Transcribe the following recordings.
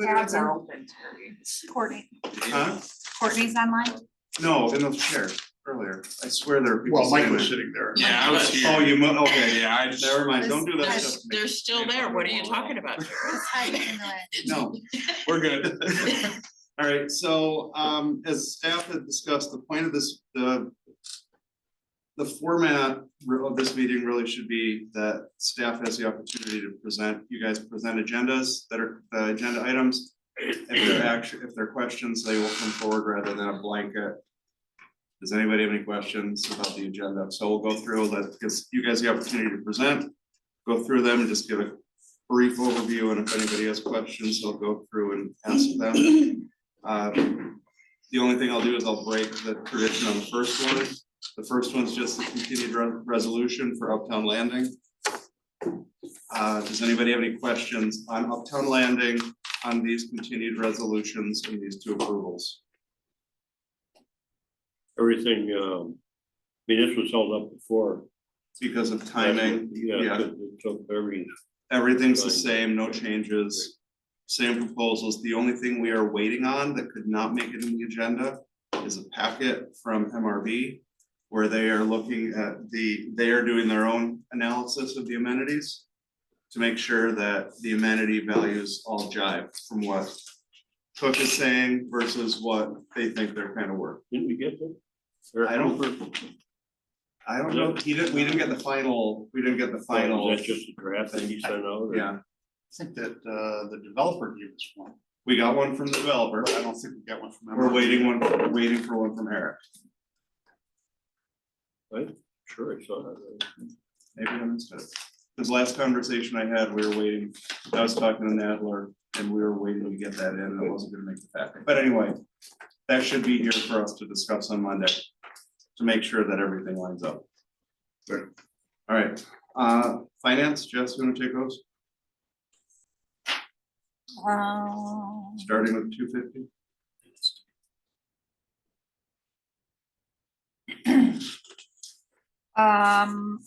Tabs are open, Terry. Courtney. Huh? Courtney's online? No, in the chair earlier. I swear there are people. Well, Mike was sitting sitting there. Yeah, I was here. Oh, you, okay, Yeah, I just. never mind, don't do that stuff. to me. They're still there. What are you talking about, Jared? No, We're good. all right, so, as staff had discussed, the point of this, the format of this meeting really should be that staff has the opportunity to present, you guys present agendas that are, agenda items. If they're questions, they will come forward rather than a blanket. Does anybody have any questions about the agenda? So we'll go through, that gives you guys the opportunity to present, go through them, and just give a brief overview, and if anybody has questions, they'll go through and ask them. The only thing I'll do is I'll break the tradition on the first one. The first one's just the continued resolution for Uptown Landing. Does anybody have any questions on Uptown Landing, on these continued resolutions and these two approvals? Everything, I mean, this was held up before. Because of timing, Yeah, it took everything's the same, no changes, same proposals. The only thing we are waiting on that could not make it in the agenda is a packet from MRB, where they are looking at they are doing their own analysis of the amenities to make sure that the amenity values all jive from what Cook is saying versus what they think they're kind of worth. Didn't we get them? I don't know, we didn't get the final, That's just a draft that you sent out? or- yeah, I think that the developer gave us one, we got one from the developer. but I don't think we got one from. We're MRB. waiting for one from Eric. Right? Sure, I saw that. Maybe I missed it. This last conversation I had, we were waiting, I was talking to Nadler and we were waiting to get that in, and I wasn't gonna make the packet, but anyway. That should be here for us to discuss on Monday, to make sure that everything lines up. Good. All right, finance, Jess, you wanna take those, starting with 250?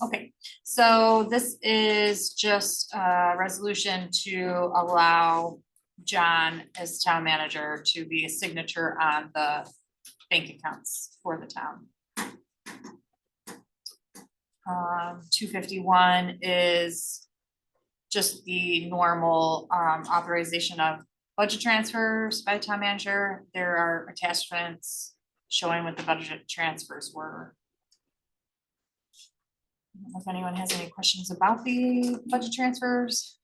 Okay, so this is just a resolution to allow John as town manager to be a signature on the bank accounts for the town. 251 is just the normal authorization of budget transfers by town manager. There are attachments showing what the budget transfers were. I don't know if anyone has any questions about the budget transfers.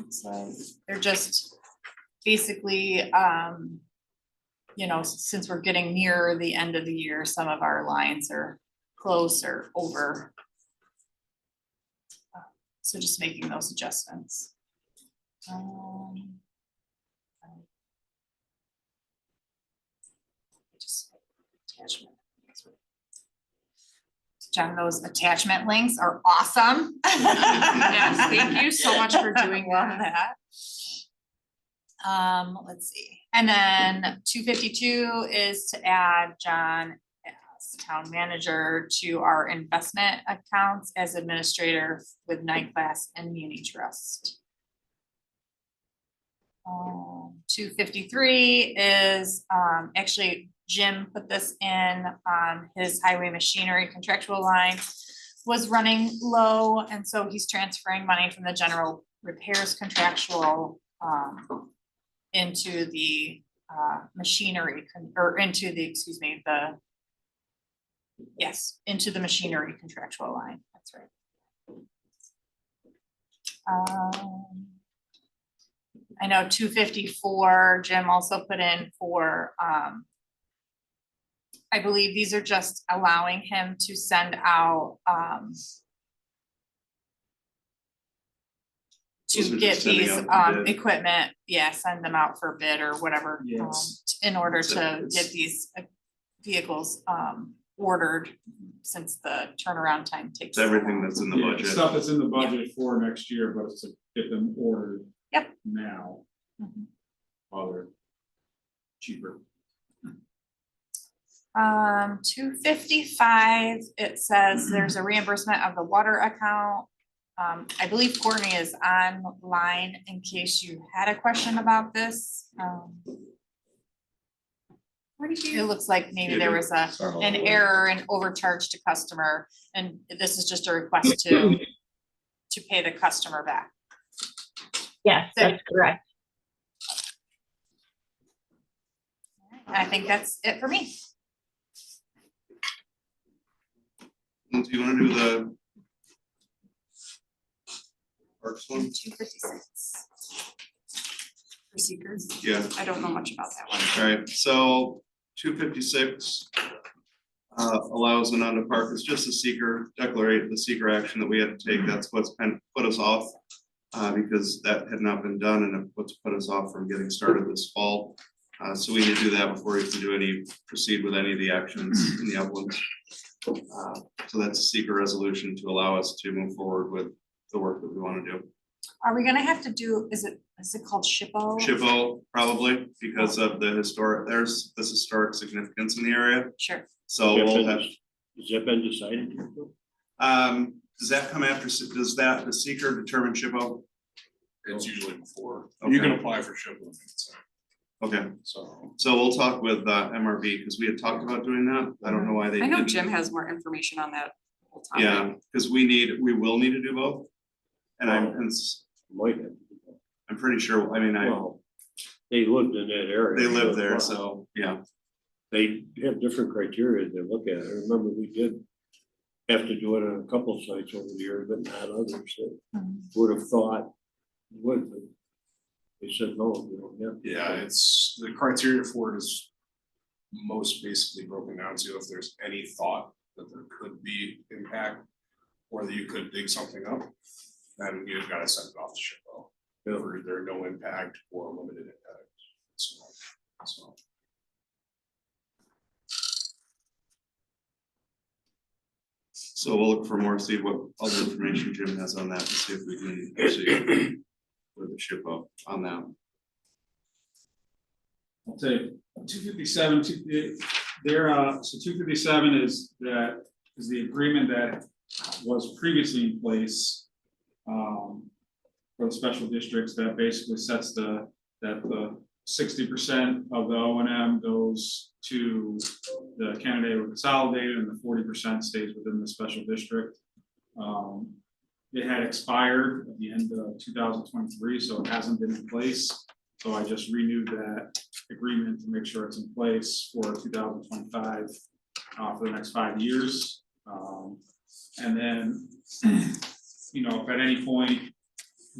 So they're just basically, you know, since we're getting near the end of the year, some of our lines are close or over. So just making those adjustments. Just attachment. Jen, those attachment links are awesome. Yes, thank you so much for doing that. Let's see, and then 252 is to add John as town manager to our investment accounts as administrator with Night Class and Muni Trust. 253 is actually Jim put this in on his highway machinery contractual line, was running low, and so he's transferring money from the general repairs contractual into the machinery or into the, excuse me, into the machinery contractual line. That's right. I know 254, Jim also put in for I believe these are just allowing him to send out Those are to get just sending these out the bid. equipment, send them out for bid or whatever. Yes. In order to It's- get these vehicles ordered, since the turnaround time takes. It's so everything long. that's in the Yeah, budget. stuff that's in the budget for next year, but it's to get them ordered. Yep. Now, Mhm. while they're cheaper. 255, it says there's a reimbursement of the water account I believe Courtney is online in case you had a question about this. It looks like maybe there was an error and overcharge to customer, and this is just a request to pay the customer back. Yes, that's correct. I think that's it for me. Do you wanna do the Parks one? 256. For seekers, Yeah, I don't know much about that one. alright, so 256 allows an on park, it's just a seeker, declarate the seeker action that we had to take, that's what's kind of put us off. Because that had not been done and it what's put us off from getting started this fall. So we need to do that before we can do proceed with any of the actions in the uplands. So that's a secret resolution to allow us to move forward with the work that we want to do. Are we gonna have to do, is it called SHPO? SHPO probably because of the there's this historic significance in the area. Sure. So we'll have, Has that been decided? does that come after, does that, the seeker determine SHPO? It's usually before. Okay. You can apply for SHPO. Okay, So. so we'll talk with MRB because we had talked about doing that. I don't know why they I know didn't. Jim has more information on that whole topic. Yeah, because we will need to do both. And Might have. I'm pretty sure, I mean, Well, they lived in that area. they live there, so, yeah, They have different criteria they look at. I remember we did have to do it on a couple of sites over the years, but not others that would have thought would. But they said, no, you don't have. to." Yeah, it's, the criteria for it is most basically broken down to if there's any thought that there could be impact, or that you could dig something up, then you've got to send it off to SHPO. Or there no impact or limited impact. So. so we'll look for more, see what other information Jim has on that, and see if we can proceed with the SHPO on that. I'll take 257, so 257 is the agreement that was previously in place. For the special districts that basically sets that the 60% of the O and M goes to the candidate with consolidated and the 40% stays within the special district. It had expired at the end of 2023, so it hasn't been in place. So I just renewed that agreement to make sure it's in place for 2025 for the next 5 years. And then, if at any point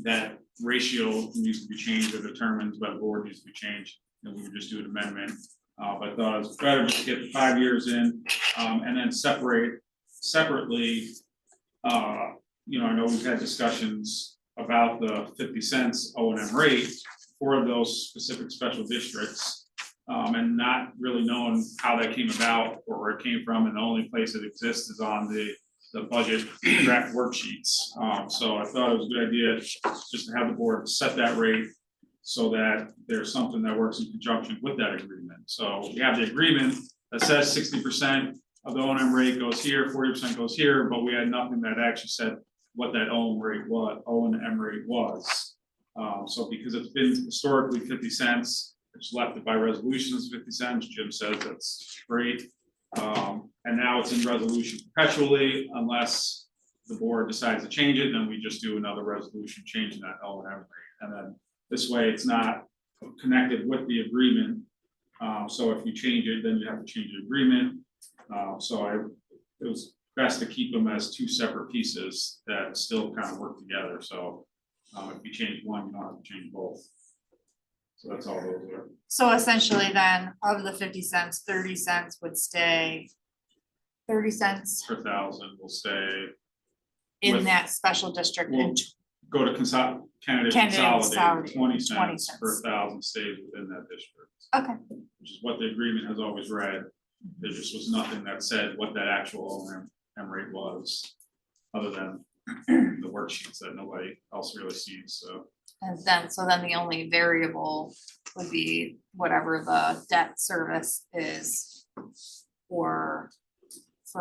that ratio needs to be changed or determined by the board needs to be changed, then we would just do an amendment. But I thought it was better just to get 5 years in, and then separately, I know we've had discussions about the 50 cents O&M rate for those specific special districts. And not really knowing how that came about or where it came from, and the only place it exists is on the budget draft worksheets. So I thought it was a good idea just to have the board set that rate so that there's something that works in conjunction with that agreement. So we have the agreement that says 60% of the O&M rate goes here, 40% goes here, but we had nothing that actually said what that O&M rate was. So because it's been historically 50 cents, it's left it by resolution as 50 cents. Jim says that's great. And now it's in resolution perpetually unless the board decides to change it, then we just do another resolution changing that O&M rate. And then this way it's not connected with the agreement. So if you change it, then you have to change the agreement. It was best to keep them as two separate pieces that still kind of work together. So if you change one, you don't have to change both. So that's all those are. So essentially then, of the 50 cents, 30 cents would stay, 30 cents Per thousand will stay, in with- that special district Well, and go to candidate Candidate consolidated, consolidated, 20 20 cents per cents. thousand stays within that district. okay, Which is what the agreement has always read. There just was nothing that said what that actual O&M rate was, other than the worksheets that nobody else really sees, so. and then, so then the only variable would be whatever the debt service is for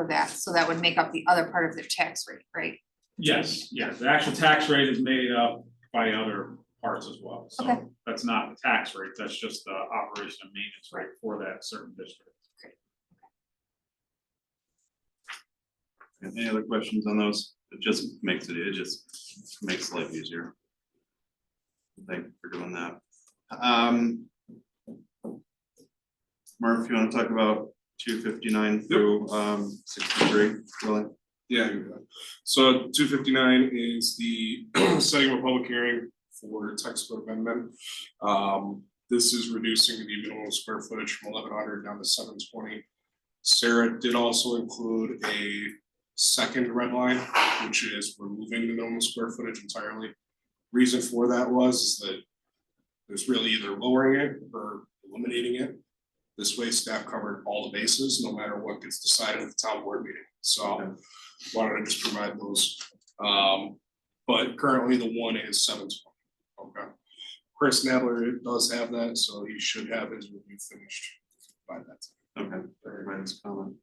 that, so that would make up the other part of their tax rate, right? Yes, the actual tax rate is made up by other parts as well, Okay. so that's not the tax rate, that's just the operation and maintenance rate for that certain district. Any other questions on those? It just makes life easier. Thank you for doing that. Murph, you wanna talk about 259 through 63, really? Yeah, you're good. So 259 is the setting of a public hearing for text code amendment. This is reducing the minimum square footage from 1100 down to 720. Sarah did also include a second red line, which is removing the minimum square footage entirely. Reason for that was that there's really either lowering it or eliminating it. This way staff covered all the bases, no matter what gets decided at the town board meeting. So wanted to just provide those. But currently the one is 720. Okay. Chris Nadler does have that, so he should have his review finished by that time. Okay, everybody's comment.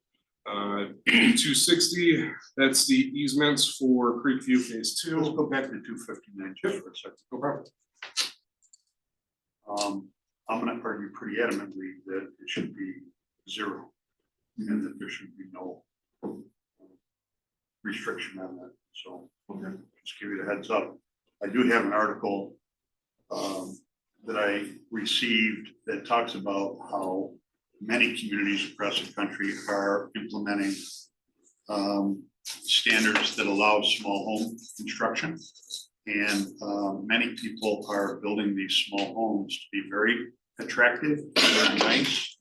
260, that's the easements for Creekview Phase 2. Let's go back to 259 just for a second. No problem. I'm gonna argue pretty adamantly that it should be 0. And that there should be no restriction on that, so, okay, just give you the heads up. I do have an article that I received that talks about how many communities across the country are implementing standards that allow small home construction. And many people are building these small homes to be very attractive, very nice,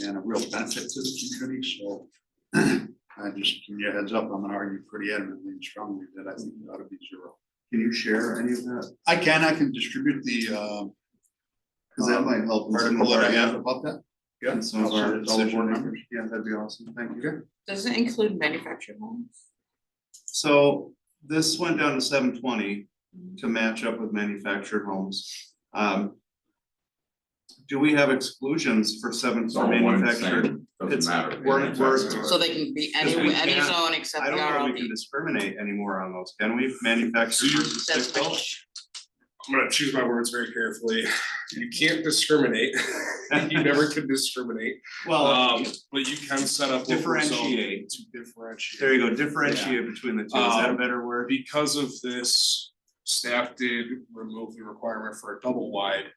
and a real benefit to the community, so I just give you a heads up, I'm gonna argue pretty adamantly and strongly that I think it ought to be 0. Can you share any of that? I can distribute the Cause that might help. in some article of that I our- have about that. Yeah, and some of I'll send our it to all the decision board makers. members. Yeah, that'd be awesome. Thank you. Does it include manufactured homes? So this went down to 720 to match up with manufactured homes. Do we have exclusions for It's all one manufactured? thing, It's- doesn't matter. we're- So they can be any, Because we any can't- zone except I the don't know if we RLD. can discriminate anymore on those, can we? Manufactured versus That's stick built? much. I'm gonna choose my words very carefully. You can't discriminate. You never could discriminate. Well, But you can set up. local zoning differentiate. To differentiate. There you go, differentiate between the two. Is that a better word? Because of this, staff did remove the requirement for a double wide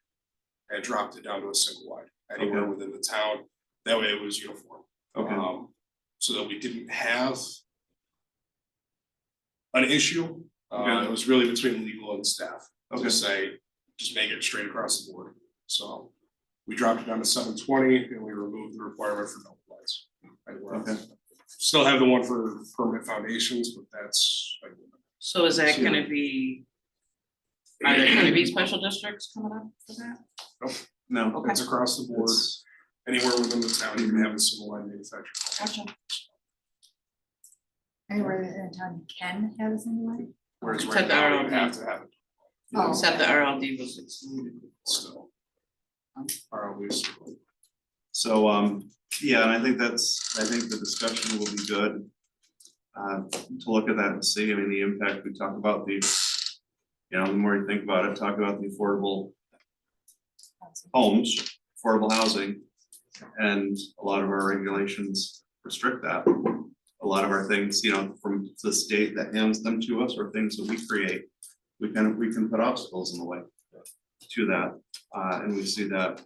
and dropped it down to a single wide anywhere Okay. within the town. That way it was uniform. Okay, So that we didn't have an issue. Okay. It was really between legal and staff okay, to say, just make it straight across the board. So we dropped it down to 720 and we removed the requirement for double wides. Okay. Still have the one for permanent foundations, but that's. So is that gonna be, are there gonna be special districts coming up for that? no. Okay. It's across the board, It's- anywhere within the town, you can have a single line manufacturer. Gotcha. Anywhere in town can have a single wide? Whereas Except right the now, you RLD. have to have it. Oh. Except the RLD was excluded. Still. RLDs. So, yeah, and I think the discussion will be good. To look at that and see, I mean, the impact, we talk about the, the more you think about it, talk about the affordable homes, affordable housing. And a lot of our regulations restrict that. A lot of our things, from the state that hands them to us or things that we create. We can put obstacles in the way to that, and we see that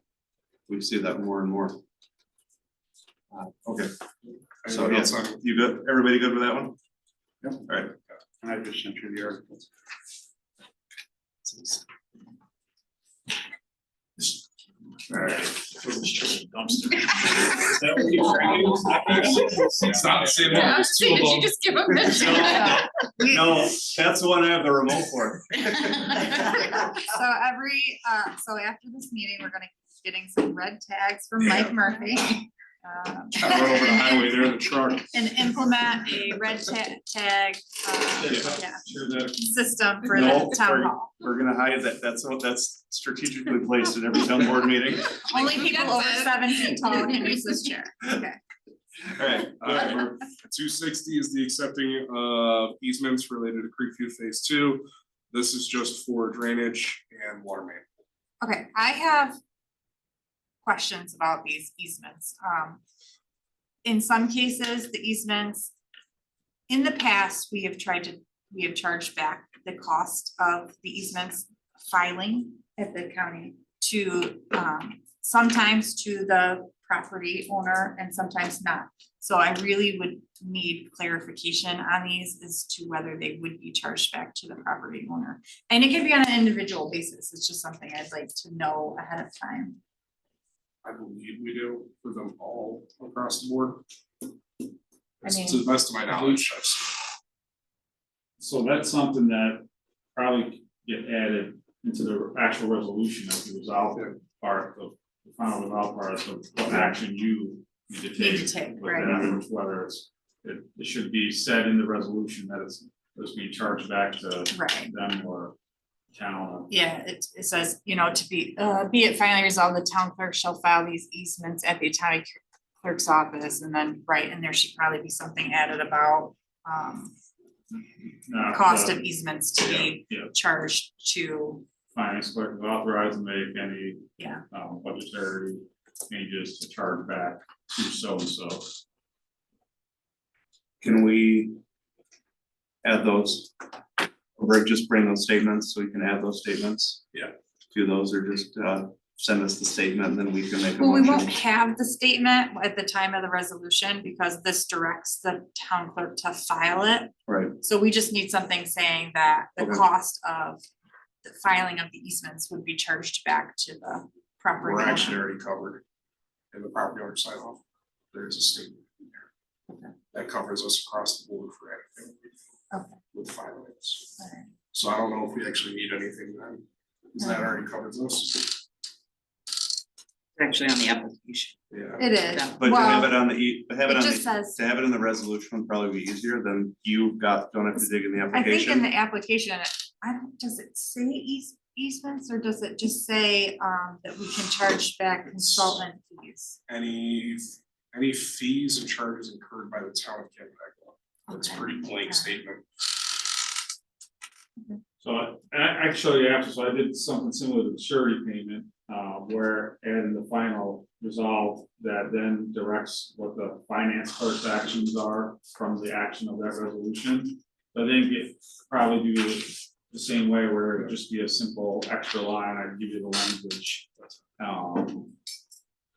more and more. Okay, so Anyone yeah, else on- you good, everybody good with that one? Yep. All right. And I just sent you the article. All right. It's not the same one, Yeah, there's two of them. just give them the. No, that's the one I have the remote for. So so after this meeting, we're gonna be getting some red tags from Mike Murphy. Run over the highway there in the truck. And implement a red tag, system for No, the town hall. We're gonna hide that, that's strategically placed in every town board meeting. Only people over 7 feet tall can use this chair, okay. Alright, Two sixty is the accepting of easements related to Creekview Phase 2. This is just for drainage and water main. Okay, I have questions about these easements. In some cases, the easements, in the past, we have charged back the cost of the easements filing at the county to, sometimes to the property owner and sometimes not. So I really would need clarification on these as to whether they would be charged back to the property owner. And it can be on an individual basis. It's just something I'd like to know ahead of time. I believe we do for them all across the board. To mean- the best of my knowledge, I've seen. So that's something that probably get added into the actual resolution of the resolve part of the final resolve part of what action you need to Need to take. take, with right. them, whether it should be said in the resolution that it's being charged back to Right. them or town. Yeah, it says, you know, to be it finally resolved, the town clerk shall file these easements at the county clerk's office, and then, right, and there should probably be something added about cost of easements to be Yeah, charged to, finance clerk is authorized to make any yeah, budgetary changes to charge back to so and so. can we add those? Or just bring those statements so we can add those statements? Yeah. To those, or just send us the statement and then we can make a well, we won't motion. have the statement at the time of the resolution because this directs the town clerk to file it. Right, So we just need something saying that the Okay. cost of the filing of the easements would be charged back to the property We're owner. actually already covered in the property owner sign off. There is a statement in there that covers us across the board for anything Okay. with filings. Alright. So I don't know if we actually need anything then, because that already covers us. Actually on the application. Yeah. It is, but to have well, it on the, have it it on just the, says, to have it in the resolution would probably be easier than don't have to dig in the I think in application. the application, does it say easements or does it just say that we can charge back consultant fees? Any fees and charges incurred by the town of Kennebec. It's a Okay. pretty blank Okay. statement. So actually, after, so I did something similar to the surety payment, where adding the final resolve that then directs what the finance clerk's actions are from the action of that resolution. I think it probably do it the same way where it'd just be a simple extra line, I'd give you the language.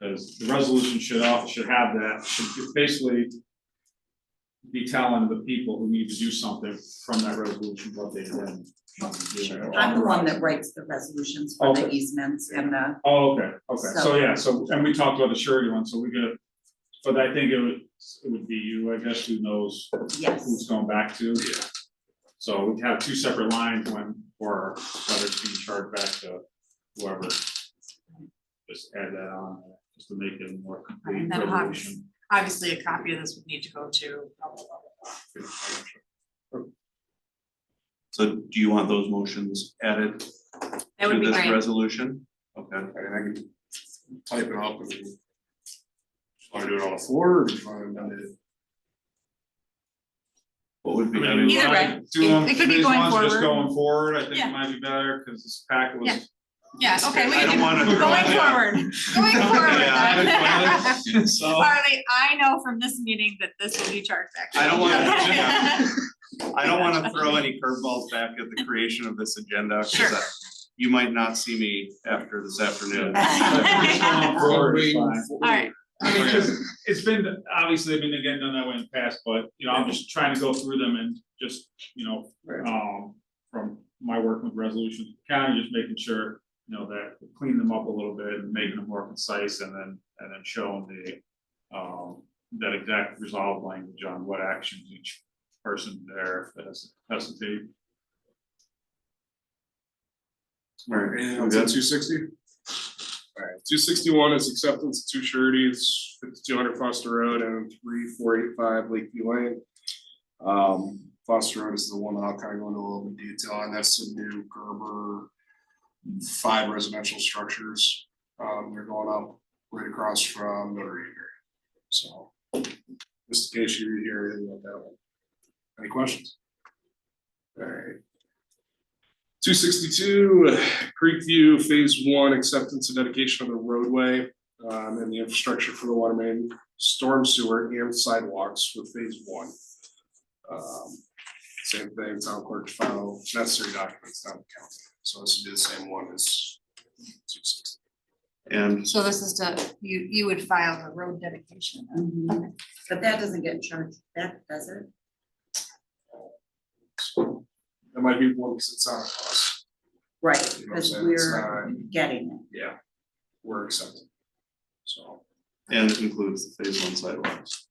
Cause the resolution should have that, should basically be telling the people who need to do something from that resolution what they then. want to do. I'm the one that writes the resolutions for the Okay. easements and the, Oh, okay, so So- yeah, and we talked about the surety one, so we could, but I think it would be you, I guess, who knows yes. who's going back to. Yeah. So we have two separate lines for whether it's being charged back to whoever. Just add that on, just to make it a more complete And then resolution. obviously a copy of this would need to go to. blah, blah, blah, blah. So do you want those motions added That would to be this great. resolution? Okay, I mean, I can type it up and. Want to do it on the floor or do you want to? what would be? I mean, Either way, Do them, it could be these going ones just forward. going forward, I think Yeah. it might be better, cause this packet was. Yeah. Yeah, okay, we I don't can, wanna going throw it out. forward, going forward Yeah. then. So, Harley, I know from this meeting that this will be charged back. I don't wanna- I don't wanna throw any curveballs back at the creation of this agenda, 'cause Sure. you might not see me after this afternoon. Going forward is fine. Alright, I mean, cause it's been, obviously, they've been again done that way in the past, but, you know, I'm just trying to go through them and just, you know, from my work with resolutions, kind of just making sure, you know, that we clean them up a little bit and making them more concise and then showing the, that exact resolve language on what actions each person there has to take. Alright, And we're it's at good. 260. Alright, 261 is acceptance of two sureties, 5200 Foster Road and 3485 Lakeview Lane. Foster Road is the one that I'll kind of go into a little bit of detail on. That's the new Gerber 5 residential structures. They're going up right across from Notre Dame area. So Just in case you hear anything about that one. Any questions? Alright. 262 Creekview Phase 1 acceptance and dedication of the roadway and the infrastructure for the water main, storm sewer and sidewalks for Phase 1. Same thing, town clerk to file necessary documents down the county. So this would be the same one as 260. And So this is you would file a road dedication. Mhm. But that doesn't get charged, that does it? That might be one because it's on us. Right, You know what I'm because saying? It's we're getting it. Yeah, we're accepting. So and includes the phase 1 sidewalks,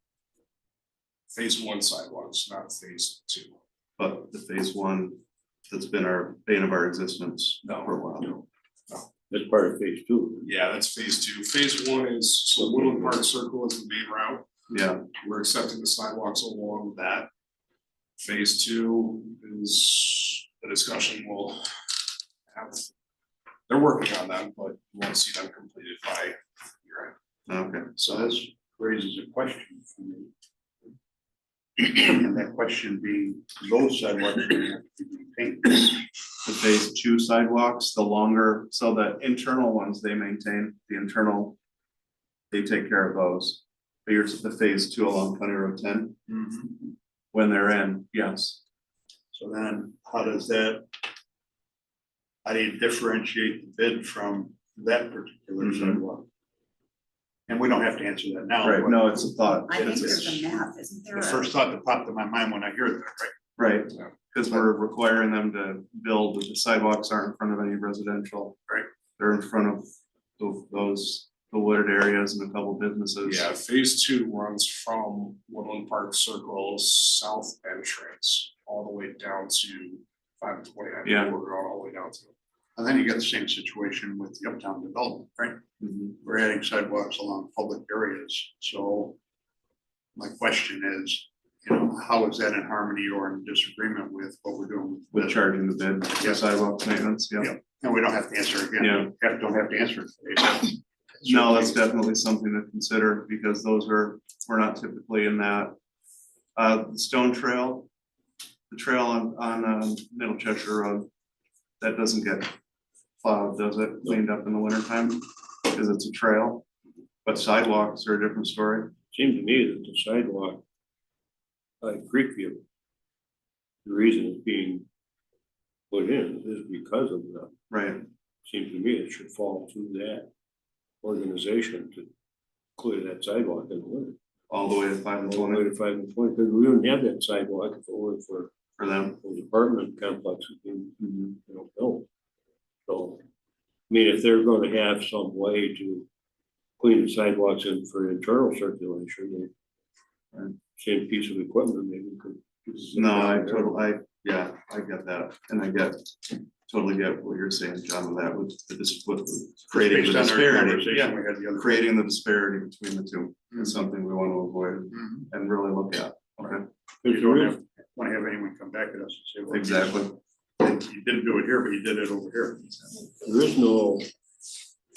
Phase 1 sidewalks, not Phase 2. but the phase 1 that's been our bane of our existence No. for a while. That's part of phase 2. Yeah, that's Phase 2. Phase 1 is, so Woodland Park Circle is the main route. Yeah, We're accepting the sidewalks along that. Phase 2 is the discussion we'll have. They're working on that, but we want to see them completed by year end. okay. So this raises a question for me. And that question being, those sidewalks are gonna have to be maintained. The phase 2 sidewalks, the longer, so the internal ones, they maintain the internal. They take care of those. But here's the phase 2 along County Road 10, when they're in, yes. So then, how does that? How do you differentiate the bid from that particular Mhm. sidewalk? And we don't have to answer that now. Right, but no, it's a thought. I think It's- there's a map, isn't there? The a- first thought that popped in my mind when I heard that, right? Right, because we're requiring them to build, the sidewalks aren't in front of any residential. Right. They're in front of those, the wooded areas and a couple businesses. Yeah, Phase 2 runs from Woodland Park Circle south entrance all the way down to 529. Yeah. We're going all the way down to. And then you get the same situation with the uptown development, right? Mhm. We're adding sidewalks along public areas, so. My question is, you know, how is that in harmony or in disagreement with what we're doing With with? charging the bid for Yeah. sidewalk maintenance, yeah. Yeah. And we don't have to answer again. Yeah. Don't have to answer it today. No, that's definitely something to consider, because we're not typically in that. The Stone Trail, the trail on Middle Cheshire Road, that doesn't get plowed, does it, cleaned up in the winter time, because it's a trail. But sidewalks are a different story. Seemed to me that the sidewalk like Creekview, the reason it's being put in is because of that. Right, Seems to me it should fall to that organization to clear that sidewalk in the winter. all the way to 5 and All the way 20 to 5 and 20, because we wouldn't have that sidewalk if it weren't for for them. those apartment complexes being, Mhm. built. So, I mean, if they're gonna have some way to clean the sidewalks in for internal circulation, then same piece of equipment, maybe could. No, yeah, I get that, and I totally get what you're saying, John, with that, with creating the Based on our disparity, conversation yeah. we had the other day. Creating the disparity between the two is something we want to avoid Mhm. and really look at, okay? You don't wanna have anyone come back at us and say, well, Exactly, you didn't do it here, but you did it over here. There is no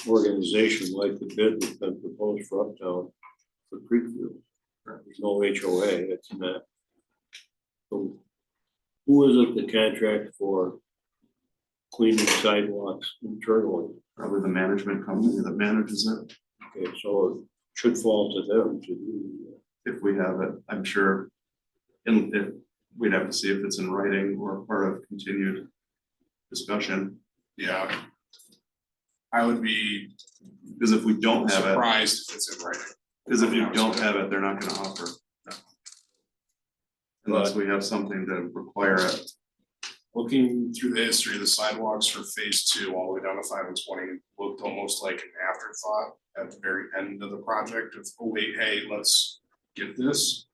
organization like the bid that's been proposed for Uptown for Creekview. There's no HOA, it's not. So who is it the contract for cleaning sidewalks internally? probably the management company that manages it, Okay, so it should fall to them to do. if we have it, I'm sure. And if, we'd have to see if it's in writing or part of continued discussion, Yeah. I would be because if we don't have it, surprised if it's in writing. because if you don't have it, they're not gonna offer. No. Unless we have something to require it. Looking through the history of the sidewalks for Phase 2 all the way down to 5 and 20 looked almost like an afterthought at the very end of the project of, oh wait, hey, let's get this.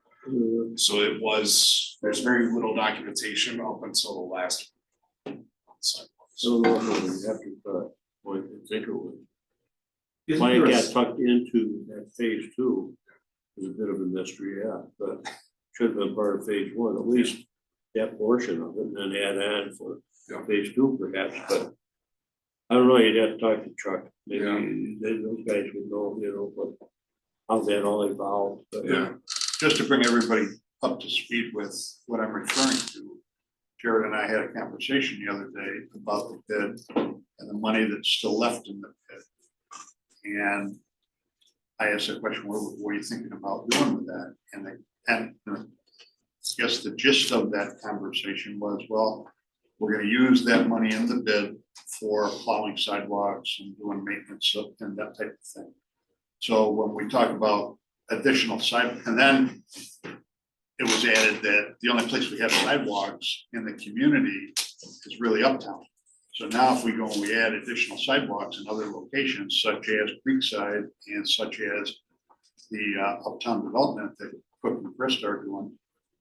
So it was, there's very little documentation up until the last sidewalks. So after point, I think it was. Isn't Why it there a got tucked into that phase 2 is a bit of a mystery, yeah, but should have been part of phase 1, at least that portion of it, and then add on for Yeah. phase 2 perhaps, but I don't know, you'd have to talk to Chuck, Yeah. maybe those guys would know, but how that all evolved, but Yeah. just to bring everybody up to speed with what I'm referring to. Jared and I had a conversation the other day about the bid and the money that's still left in the bid. And I asked the question, what were you thinking about doing with that? And I guess the gist of that conversation was, well, we're gonna use that money in the bid for plowing sidewalks and doing maintenance and that type of thing. So when we talk about additional side, and then it was added that the only place we have sidewalks in the community is really uptown. So now if we go and we add additional sidewalks in other locations such as Creekside and such as the uptown development that Cook and Chris are doing,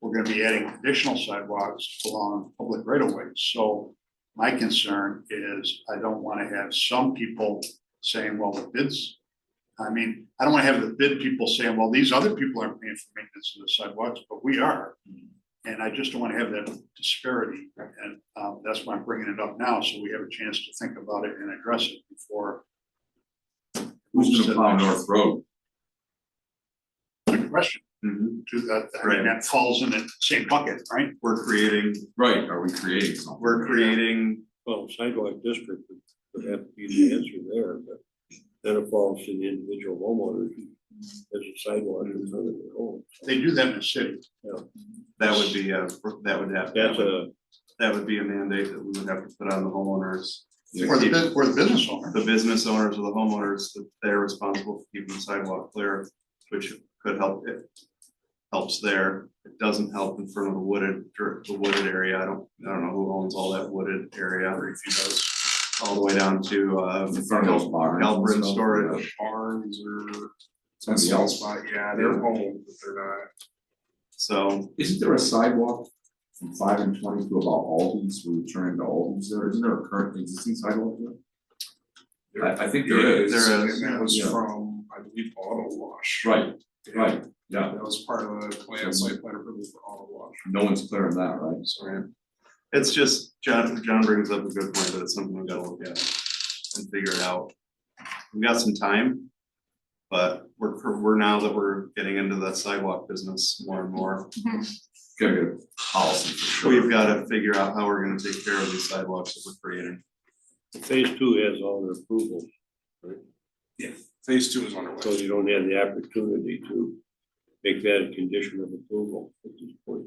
we're gonna be adding additional sidewalks along public right of ways. So my concern is I don't wanna have some people saying, well, the bids, I mean, I don't wanna have the bid people saying, well, these other people aren't paying for maintenance of the sidewalks, but we are. And I just don't wanna have that disparity, and that's why I'm bringing it up now, so we have a chance to think about it and address it before. Who's gonna plow North Road? Good question. To that, I mean, that falls in the same bucket, right? We're creating, Right, are we creating something? we're creating, Well, sidewalk district would have to be the answer there, but then it falls to the individual homeowner. There's a sidewalk in front of their home. They do that in the city. that would be that would have, That's that would be a mandate that we would have to put on the homeowners. Or the business owner. The business owners or the homeowners, that they're responsible for keeping the sidewalk clear, which could help, it helps there. It doesn't help in front of the wooded area. I don't know who owns all that wooded area, or if he does, all the way down to In front of those barns and Halpern stuff, storage. Barns or Somebody some else. spot, yeah, they're home, but they're not. So Isn't there a sidewalk from 5 and 20 to about Aldi's, where you turn into Aldi's there? Isn't there a current existing sidewalk there? I think there is. There is, And that was yeah. from, I believe, Auto Wash. Right, right, yeah, That was part of the plan, site plan approval for Auto Wash. no one's clear on that, right? Right. It's just, John brings up a good point, but it's something we gotta look at and figure it out. We got some time, but we're now that we're getting into the sidewalk business more and more. Gotta get a policy for sure. We've gotta figure out how we're gonna take care of these sidewalks that we're creating. phase two has all the approvals, Phase 2 is underway. so you don't have the opportunity to make that a condition of approval at this point.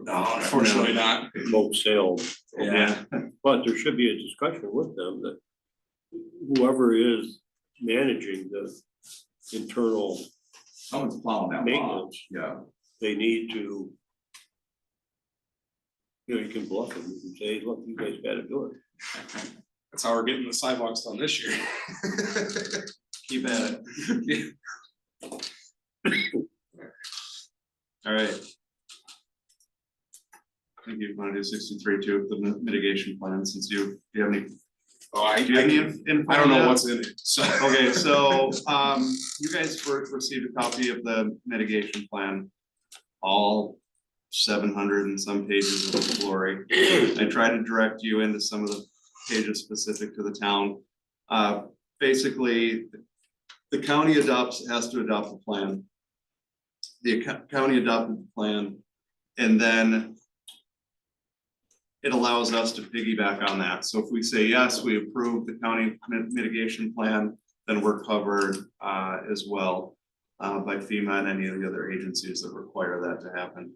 No, unfortunately not. Boat sales. Yeah. But there should be a discussion with them that whoever is managing the internal Someone's plowing that lot, maintenance, yeah. they need to, you can bluff them, you can say, look, you guys gotta do it. That's how we're getting the sidewalks done this year. Keep at it. All right. I think you want to do 63 too, the mitigation plan, since do you have any, Oh, do you have any info I don't on know that? what's in it, so. Okay, so, you guys received a copy of the mitigation plan, all 700 and some pages of glory. I tried to direct you into some of the pages specific to the town. Basically, the county has to adopt the plan. The county adopted the plan, and then it allows us to piggyback on that. So if we say, yes, we approve the county mitigation plan, then we're covered as well by FEMA and any of the other agencies that require that to happen.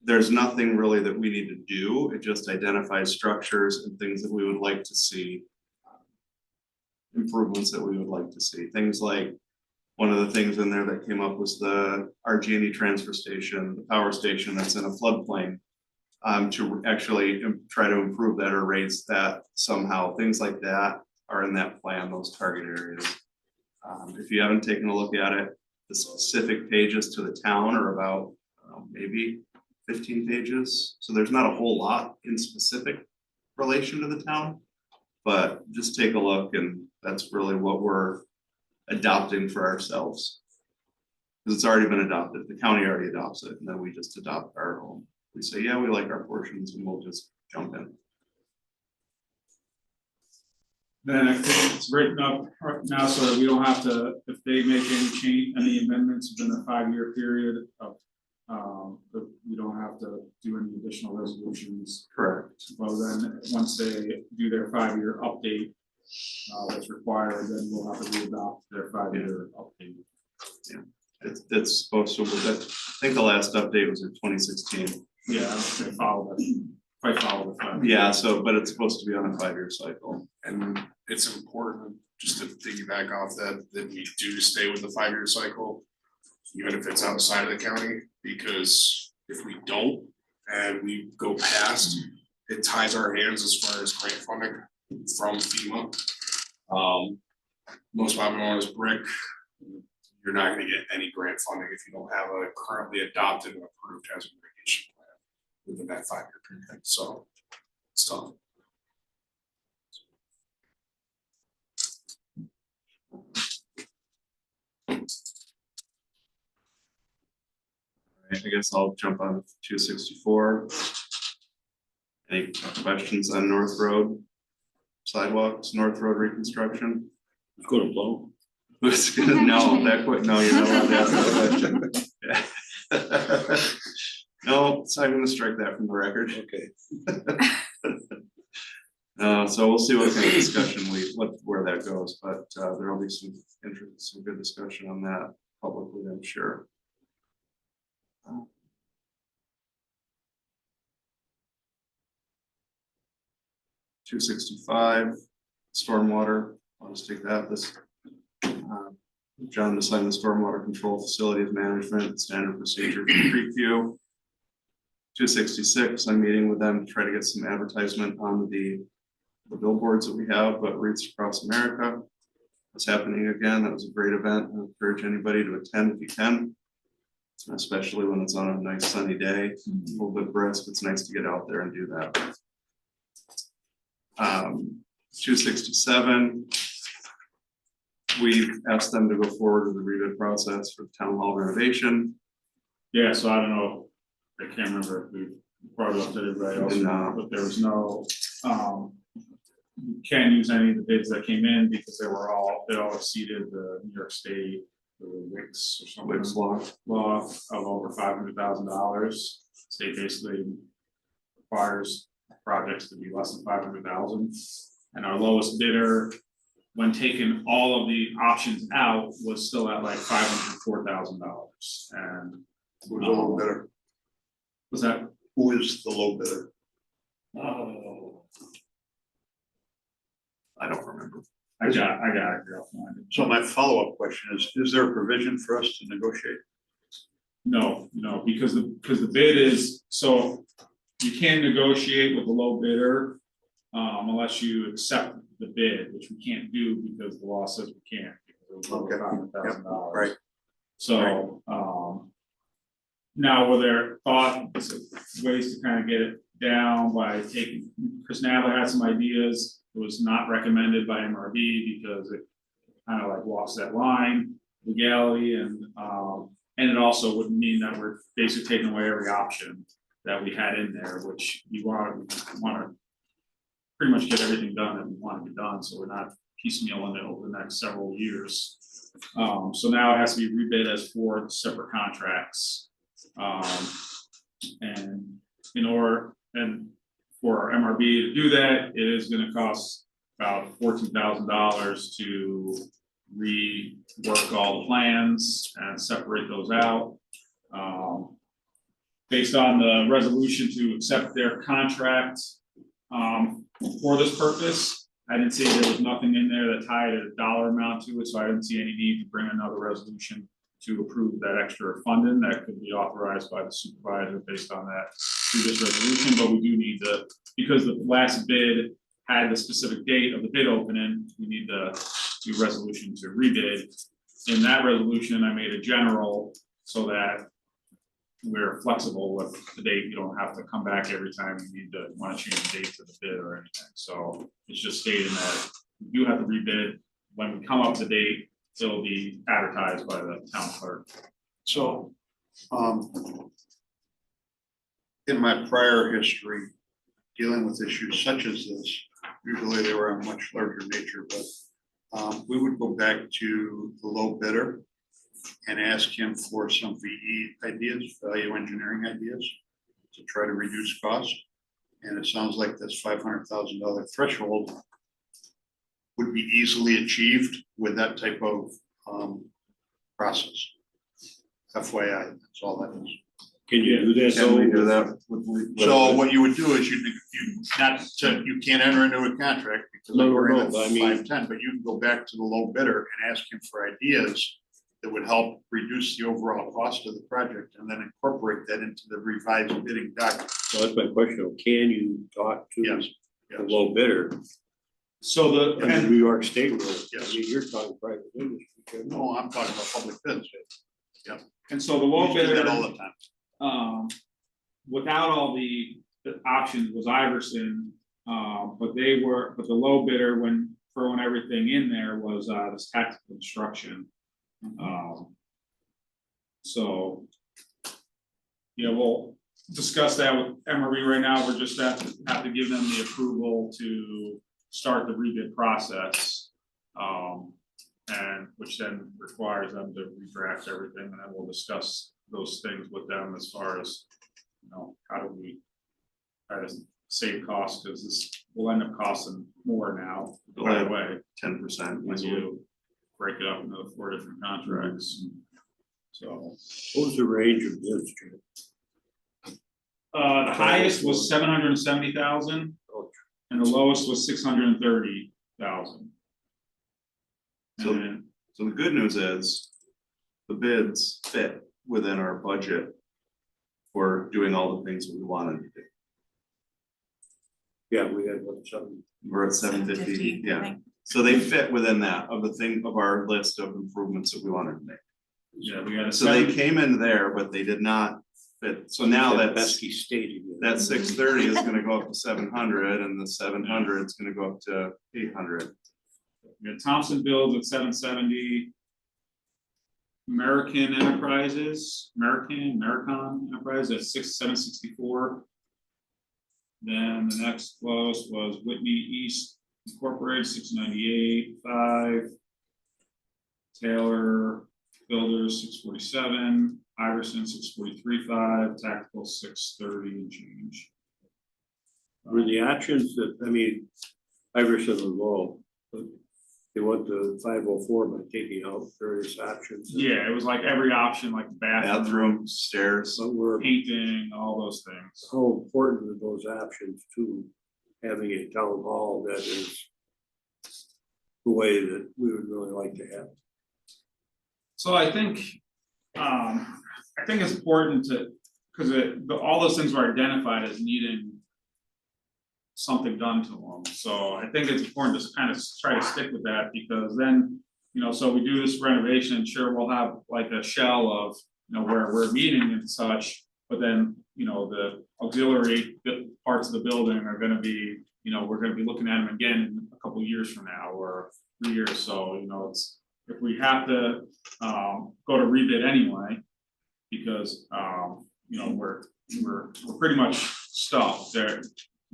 There's nothing really that we need to do. It just identifies structures and things that we would like to see. Improvements that we would like to see. Things like, one of the things in there that came up was the RG&E transfer station, the power station that's in a floodplain. To actually try to improve that or raise that somehow, things like that are in that plan, those target areas. If you haven't taken a look at it, the specific pages to the town are about maybe 15 pages. So there's not a whole lot in specific relation to the town, but just take a look, and that's really what we're adopting for ourselves. Because it's already been adopted, the county already adopts it, and then we just adopt our own. We say, yeah, we like our portions, and we'll just jump in. Then I think it's written up right now so that we don't have to, if they make any change, any amendments within the 5-year period of But you don't have to do any additional resolutions. Correct. Well, then, once they do their 5-year update, that's required, then we'll have to readopt their 5-year update. It's supposed to, I think the last update was in 2016. Yeah, they follow that, quite follow the. Yeah, so, but it's supposed to be on a 5-year cycle. And it's important, just to piggyback off that, that we do stay with the 5-year cycle, even if it's outside of the county, because if we don't and we go past, it ties our hands as far as grant funding from FEMA. Most popular one is BRIC. You're not gonna get any grant funding if you don't have a currently adopted and approved hazard mitigation plan within that 5-year period, so it's tough. I guess I'll jump on 264. Any questions on North Road sidewalks, North Road reconstruction? It's gonna blow. Who's gonna know that quick? No, you're not allowed to ask that question. Yeah. No, so I'm gonna strike that from the record. Okay. So we'll see what kind of discussion where that goes, but there'll be some interest, some good discussion on that publicly, I'm sure. 265, stormwater, I'll just take that, John to sign the stormwater control facilities management standard procedure for Creekview. 266, I'm meeting with them to try to get some advertisement on the billboards that we have, but routes across America. It's happening again, that was a great event, I encourage anybody to attend if you can. Especially when it's on a nice sunny day, a little bit brisk, it's nice to get out there and do that. 267. We've asked them to go forward with the rebid process for the town hall renovation. Yeah, so I don't know, I can't remember if we brought it up to everybody else, but there was no, you can't use any of the bids that came in because they all exceeded the New York State, the WICS or something. Wicks law. Law of over $500,000. State basically requires projects to be less than 500,000. And our lowest bidder, when taking all of the options out, was still at like $504,000. And Who's the low bidder? was that? Who is the low bidder? I don't remember. I got it here, I'll find it. So my follow-up question is there a provision for us to negotiate? No, because the bid is, so you can negotiate with the low bidder unless you accept the bid, which we can't do because the law says we can't. Because it was over $500,000. Right. So, now were there thoughts of ways to kind of get it down by taking, Chris Nadler had some ideas. It was not recommended by MRB because it kind of like walks that line, legality, and it also would mean that we're basically taking away every option that we had in there, which we want to pretty much get everything done that we want to be done, so we're not piecemealing it over the next several years. So now it has to be rebid as 4 separate contracts. And for our MRB to do that, it is gonna cost about $14,000 to rework all the plans and separate those out. Based on the resolution to accept their contract for this purpose, I didn't see there was nothing in there that tied a dollar amount to it, so I didn't see any need to bring another resolution to approve that extra funding that could be authorized by the supervisor based on that through this resolution, but we do need to, because the last bid had the specific date of the bid opening, we need to do resolution to rebid. In that resolution, I made a general so that we're flexible with the date. You don't have to come back every time you need to want to change the date to the bid or anything. So it's just stating that we do have to rebid. When we come up to date, it'll be advertised by the town clerk. So, in my prior history, dealing with issues such as this, usually they were of much larger nature, but we would go back to the low bidder and ask him for some VE ideas, value engineering ideas, to try to reduce costs. And it sounds like this $500,000 threshold would be easily achieved with that type of process. FYI, that's all that is. Can you do that? Can we though? do that? with- So what you would do is you you can't enter into a contract because No, you're in no, at but I mean- 510, but you can go back to the low bidder and ask him for ideas that would help reduce the overall cost of the project and then incorporate that into the revised bidding document. So that's my question. Can you talk to Yes, the yes. low bidder So the, under and New York State rules? I Yes. mean, you're talking private industry. No, I'm talking about public bids. and so the low We do that all bidder, the time. without all the options was Iverson. But the low bidder when throwing everything in there was, this tactical construction. So. Yeah, we'll discuss that with MRE right now. We're just have to give them the approval to start the rebid process. And which then requires them to redraft everything, and then we'll discuss those things with them as far as, how do we try to save costs, because this will end up costing more now, by the way, 10%. when you break it up into the 4 different contracts. So, What was the range of bids, Jim? the highest was 770,000, and the lowest was 630,000. So- So the good news is the bids fit within our budget for doing all the things that we wanted to do. Yeah, we had one, something. We're at 750, 750, I yeah. think. So they fit within that of our list of improvements that we wanted to make. Yeah, we had a So they 7, came in there, but they did not fit. So now That that's, pesky state again. that 630 is gonna go up to 700 and the 700 is gonna go up to 800. we had Thompson Builds at 770. American Enterprise at 764. Then the next lowest was Whitney East Incorporated, 698.5. Taylor Builders, 647, Iverson, 643.5, Tactical, 630 and change. Were the options that, I mean, Iverson was low, but they went to 504 by taking out various options. Yeah, it was like every option, like the bathroom, Bathroom, stairs. So we're, painting, all those things. how important are those options to having a town hall that is the way that we would really like to have? So I think it's important to, because all those things were identified as needing something done to them. So I think it's important to kind of try to stick with that, because then, so we do this renovation, sure, we'll have like a shell of, where we're meeting and such, but then, the auxiliary parts of the building are gonna be, we're gonna be looking at them again in a couple of years from now, or 3 years, so, it's, if we have to go to rebid anyway, because we're pretty much stuck there.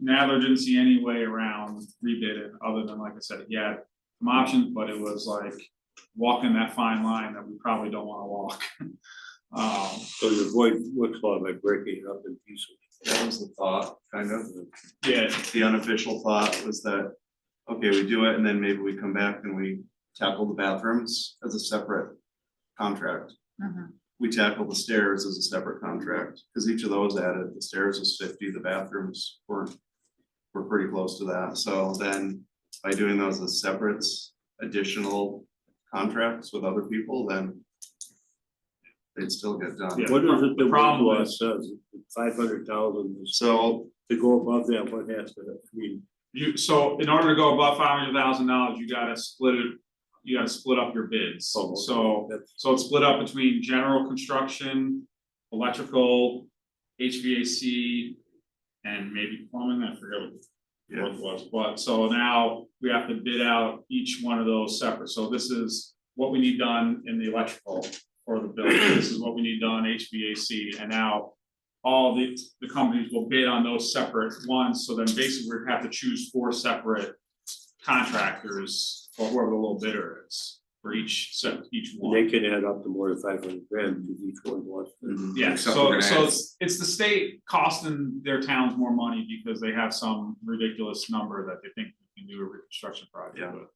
Nadler didn't see any way around rebidding, other than, like I said, he had some options, but it was like walking that fine line that we probably don't wanna walk. So you avoid what's called by breaking it up in pieces. That was the thought, kind of. Yeah, The unofficial thought was that, okay, we do it and then maybe we come back and we tackle the bathrooms as a separate contract. Mhm. We tackle the stairs as a separate contract, because each of those added, the stairs was 50, the bathrooms were pretty close to that. So then by doing those as separate additional contracts with other people, then they'd still get done. Yeah. What is it The the problem problem is- says, 500,000 is So to go above that, what has to, I mean, so in order to go above $500,000, you gotta split up your bids. Oh, okay. So it's split up between general construction, electrical, HVAC, and maybe plumbing, I forget what it was, but so now we have to bid out each one of those separate. So this is what we need done in the electrical for the building, this is what we need done HVAC, and now all the companies will bid on those separate ones, so then basically we have to choose 4 separate contractors for whoever the low bidder is. for each And they one. can add up to more than 500 grand because each one was. Yeah, Except so we're gonna add- it's the state costing their towns more money because they have some ridiculous number that they think we can do a reconstruction project Yeah. with.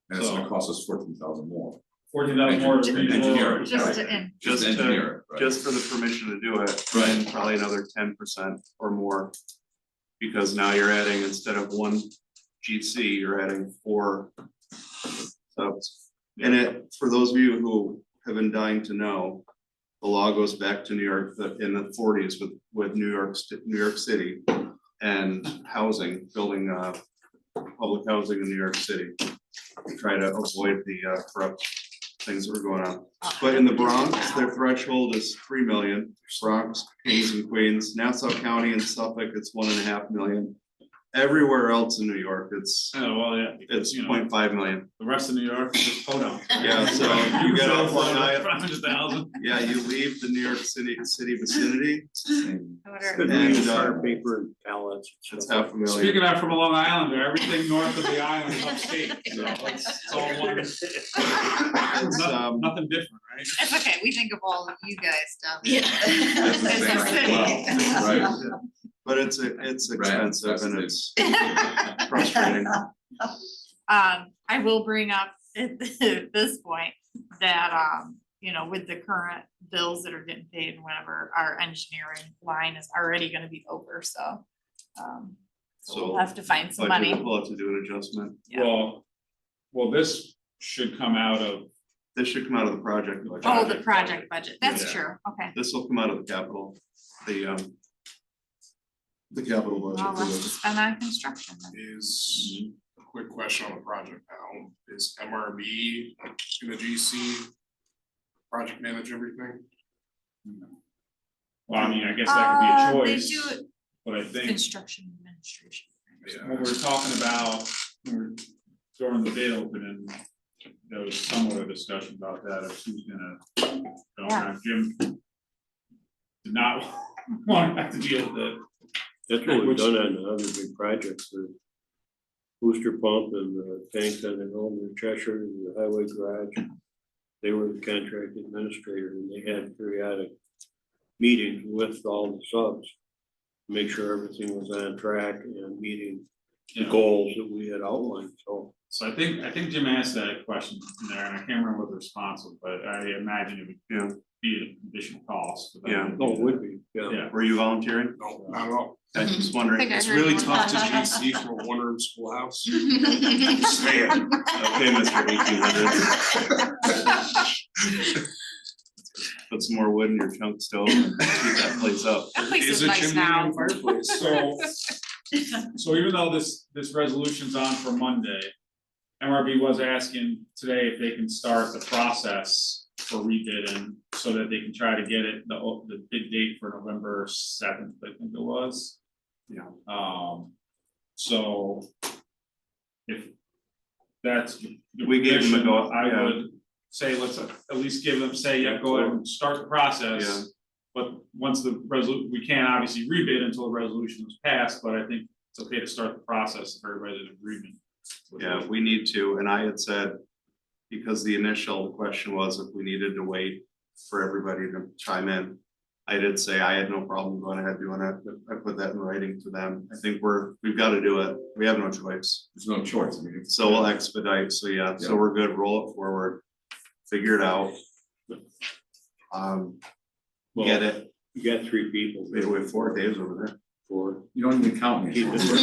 And it's gonna cost us 14,000 more. 14,000 more to Engineer it, Just right. to end. Just to- engineer it, right. just for the permission to do it, and probably another 10% or more. Because now you're adding, instead of one GC, you're adding 4 subs. And it, for those of you who have been dying to know, the law goes back to New York, in the 40s with New York City. And housing, building public housing in New York City. To try to avoid the corrupt things that were going on. But in the Bronx, their threshold is 3 million, Bronx, Kings and Queens, Nassau County and Suffolk, it's 1.5 million. Everywhere else in New York, it's Oh, well, yeah, because, it's you know, 0.5 million. the rest of New York is just podunk. Yeah, so you get off Long Island, 500,000. yeah, you leave the New York City vicinity, Same- Could be And, car paper and pallets. and it's stuff. 500,000. Speaking of from a Long Islander, everything north of the island is upstate, so it's all one. It's, Nothing different, right? It's okay, we think of all of you guys down there. Yeah. As a city. Right. But it's expensive that's and the- it's frustrating. I will bring up at this point that, you know, with the current bills that are getting paid and whatever, our engineering line is already gonna be over, so. So we'll have to find some money. We'll have to do an adjustment. Yeah. Well, this should come out of, This should come out of the project budget. Oh, the project budget, that's Yeah. true, okay. This will come out of the capital, the capital Well, budget. less to spend on construction then. Is, a quick question on the project now, is MRB gonna GC project manage everything? well, I mean, I guess that could be a They choice, do but I think construction administration. Yeah. what we were talking about, when we were during the bid opening, there was somewhat of a discussion about that, of who's gonna, Yeah. Jim did not want to have to deal with it. That's what we've Which- done on the other big projects, the booster pump and the tanks on the home in Cheshire, and the highway garage. They were the contract administrator and they had periodic meetings with all the subs. to Make sure everything was on track and meeting the Yeah. goals that we had outlined, so. So I think Jim asked that question in there, and I can't remember what the response was, but I imagine it Yeah. would be an additional cost. but Yeah. Oh, it would be, yeah. Yeah. Were you volunteering? No, not at all. I was just I wondering. think I It's heard really you. tough to GC from a one-room schoolhouse. Saying. Okay, Mr. 1800. Put some more wood in your chunk stove and heat that place up. That place Is is a nice chimney now. and fireplace. So even though this resolution's on for Monday, MRB was asking today if they can start the process for rebidding so that they can try to get it, the bid date for November 7th, I think it was. Yeah. So if that's. We gave them a go, I yeah. would say, let's at least give them, say, yeah, go ahead and start the process. Yeah. But once the we can't obviously rebid until the resolution is passed, but I think it's okay to start the process if everybody's in agreement. with Yeah, it. we need to, and I had said, because the initial question was if we needed to wait for everybody to chime in. I did say I had no problem going ahead doing it, but I put that in writing to them. I think we've got to do it. We have no choice. There's no choice, I mean. it's- So we'll expedite, so yeah, so we're good, roll it forward, figure it out. Well, Get it, You got 3 people. wait, we have 4 days over there. 4. You don't even count me. Keep it. So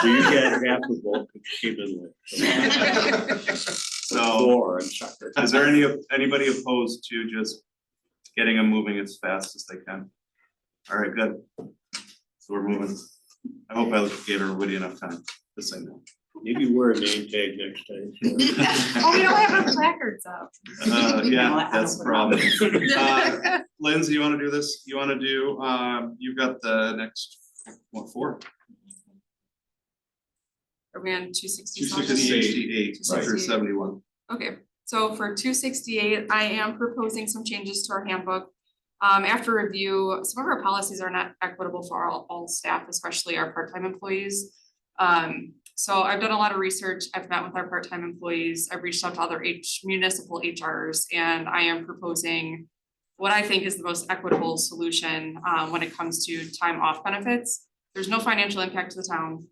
you got half the vote, but you came in late. So 4, I'm sorry. is there anybody opposed to just getting them moving as fast as they can? All right, good. So we're moving. I hope I gave everybody enough time to say no. Maybe wear a name tag next time. Oh, we don't have our placards up. Yeah, that's the problem. Lindsay, you wanna do this? You wanna do, you've got the next, what, 4? Are we on 260? 268, Right. or 71. Okay, so for 268, I am proposing some changes to our handbook. After review, some of our policies are not equitable for all staff, especially our part-time employees. So I've done a lot of research, I've met with our part-time employees, I've reached out to other municipal HRs, and I am proposing what I think is the most equitable solution, when it comes to time off benefits. There's no financial impact to the town,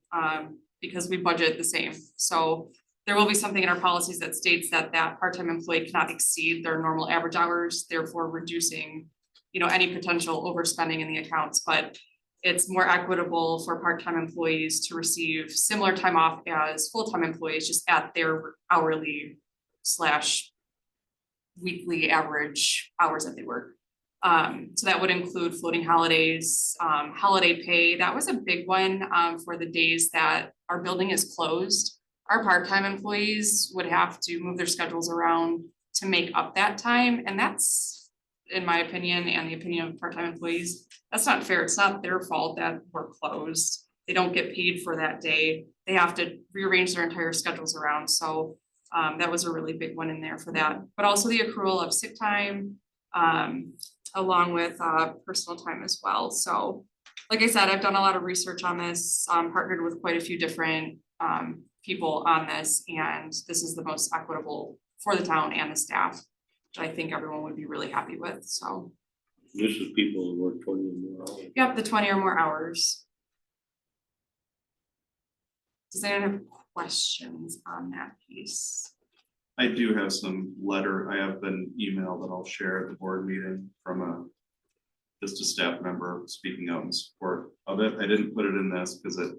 because we budget the same, so there will be something in our policies that states that that part-time employee cannot exceed their normal average hours, therefore reducing, any potential overspending in the accounts, but it's more equitable for part-time employees to receive similar time off as full-time employees, just at their hourly / weekly average hours that they work. So that would include floating holidays, holiday pay. That was a big one, for the days that our building is closed. Our part-time employees would have to move their schedules around to make up that time, and that's, in my opinion, and the opinion of part-time employees, that's not fair. It's not their fault that we're closed. They don't get paid for that day. They have to rearrange their entire schedules around, so that was a really big one in there for that, but also the accrual of sick time, along with personal time as well. So like I said, I've done a lot of research on this, partnered with quite a few different people on this, and this is the most equitable for the town and the staff, which I think everyone would be really happy with, so. This is people who work 20 or more hours. Yep, the 20 or more hours. Does anyone have questions on that piece? I do have I have an email that I'll share at the board meeting from just a staff member speaking out in support of it. I didn't put it in this because it,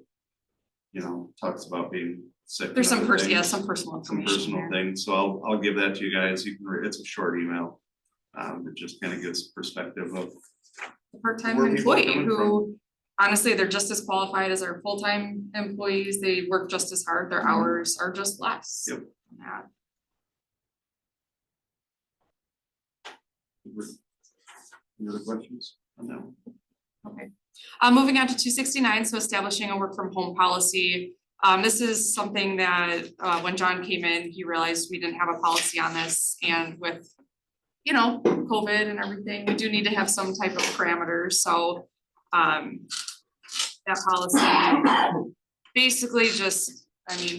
talks about being sick. There's some and other personal some information personal there. things, so I'll give that to you guys. You can it's a short email. It just kind of gives perspective of A part-time where people are employee coming who, honestly, they're just as qualified as our full-time employees. They work just as hard. Their hours are just less. Yep. than that. Any other questions? No. Okay, moving on to 269, so establishing a work from home policy. This is something that, when John came in, he realized we didn't have a policy on this, and with, COVID and everything, we do need to have some type of parameters, so, that policy basically just,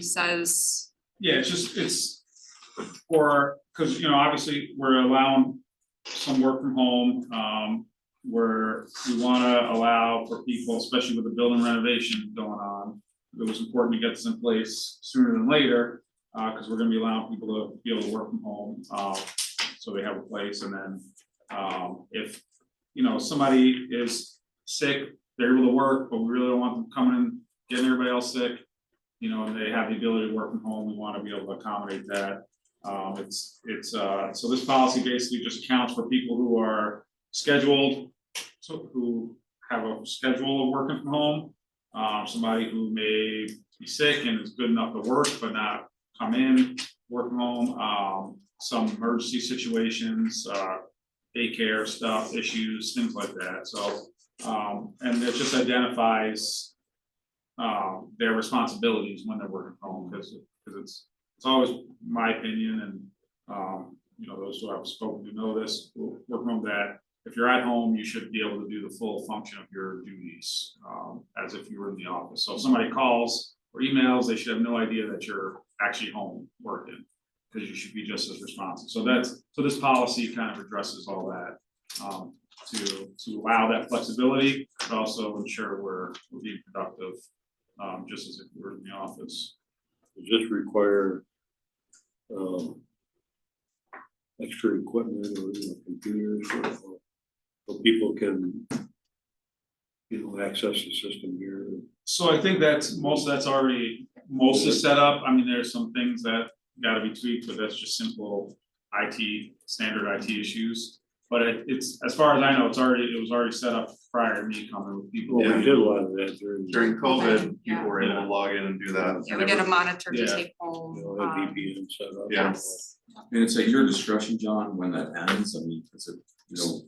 says, Yeah, it's for, because, obviously, we're allowing some work from home, where we wanna allow for people, especially with the building renovation going on. It was important to get this in place sooner than later, because we're gonna be allowing people to be able to work from home, so they have a place, and then, if, somebody is sick, they're able to work, but we really don't want them coming in, getting everybody else sick, and they have the ability to work from home, we wanna be able to accommodate that. So this policy basically just accounts for people who are scheduled, so who have a schedule of working from home. Somebody who may be sick and is good enough to work, but not come in, work from home, some emergency situations, daycare stuff, issues, things like that, so. And it just identifies their responsibilities when they're working from home, because it's always my opinion, and those who I've spoken to know this, work from home, that if you're at home, you should be able to do the full function of your duties, as if you were in the office. So if somebody calls or emails, they should have no idea that you're actually home working, because you should be just as responsive. So this policy kind of addresses all that, to allow that flexibility, but also ensure we're being productive, just as if we were in the office. Does this require extra equipment or computers so people can, access the system here? So I think most of that's already mostly set up. There's some things that gotta be tweaked, but that's just simple standard IT issues. But it's, as far as I know, it was already set up prior to me coming with people. Well, we did a lot of that During COVID, Yeah. people were able to log in and do that. yeah, we get a monitor to Yeah. take home. Had VPN set up. Yeah. Yes. And it's at your discretion, John, when that ends,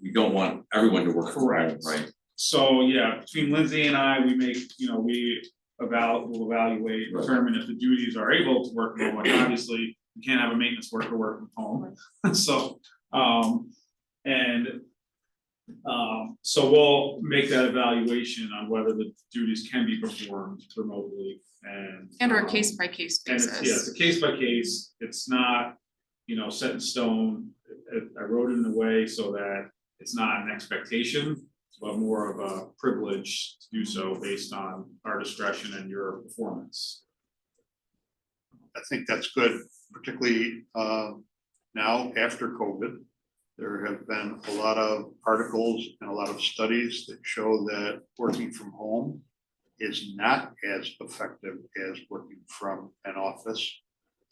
we don't want everyone to work from home, right? So, yeah, between Lindsay and I, we make, we'll evaluate, Right. determine if the duties are able to work from home. Like, obviously, you can't have a maintenance worker work from home, so, and So we'll make that evaluation on whether the duties can be performed remotely and. or case by case And it's, yeah, it's basis. a case by case, it's not, set in stone. I wrote it in a way so that it's not an expectation, but more of a privilege to do so based on our discretion and your performance. I think that's good, particularly now after COVID. There have been a lot of articles and a lot of studies that show that working from home is not as effective as working from an office.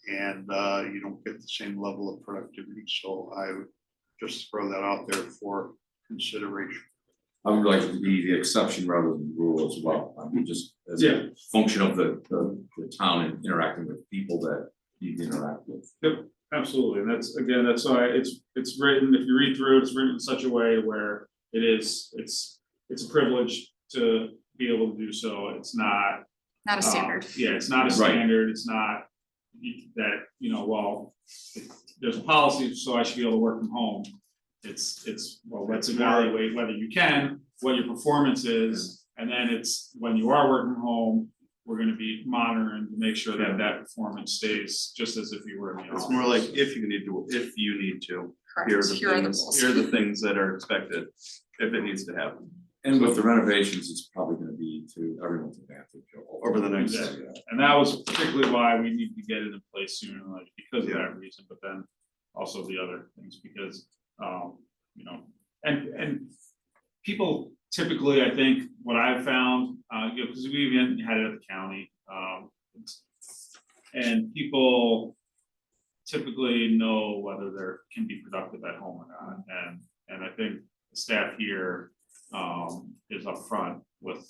And you don't get the same level of productivity, so I would just throw that out there for consideration. I would like it to be the exception rather than the rule as well. I mean, just as Yeah. a function of the town and interacting with people that you interact with. Yep, absolutely, and that's why it's written, if you read through it, it's written in such a way where it's a privilege to be able to do so, it's not. Not a standard. Yeah, it's not a Right. standard, it's not that, well, there's a policy, so I should be able to work from home. It's, well, let's evaluate whether you can, what your performance is, and then it's, when you are working from home, we're gonna be monitoring to make sure that that performance stays just as if you were in the office. It's more like if you need to, here are Correct, the here are the things, rules. here are the things that are expected, if it needs to happen. And with the renovations, it's probably gonna be to everyone's advantage. Over the next- Exactly. And that was particularly why we need to get it in place sooner, like, because of that reason, but then also the other things, because, and people typically, I think, what I've found, because we even had it at the county, and people typically know whether they can be productive at home or not, and I think the staff here, is upfront with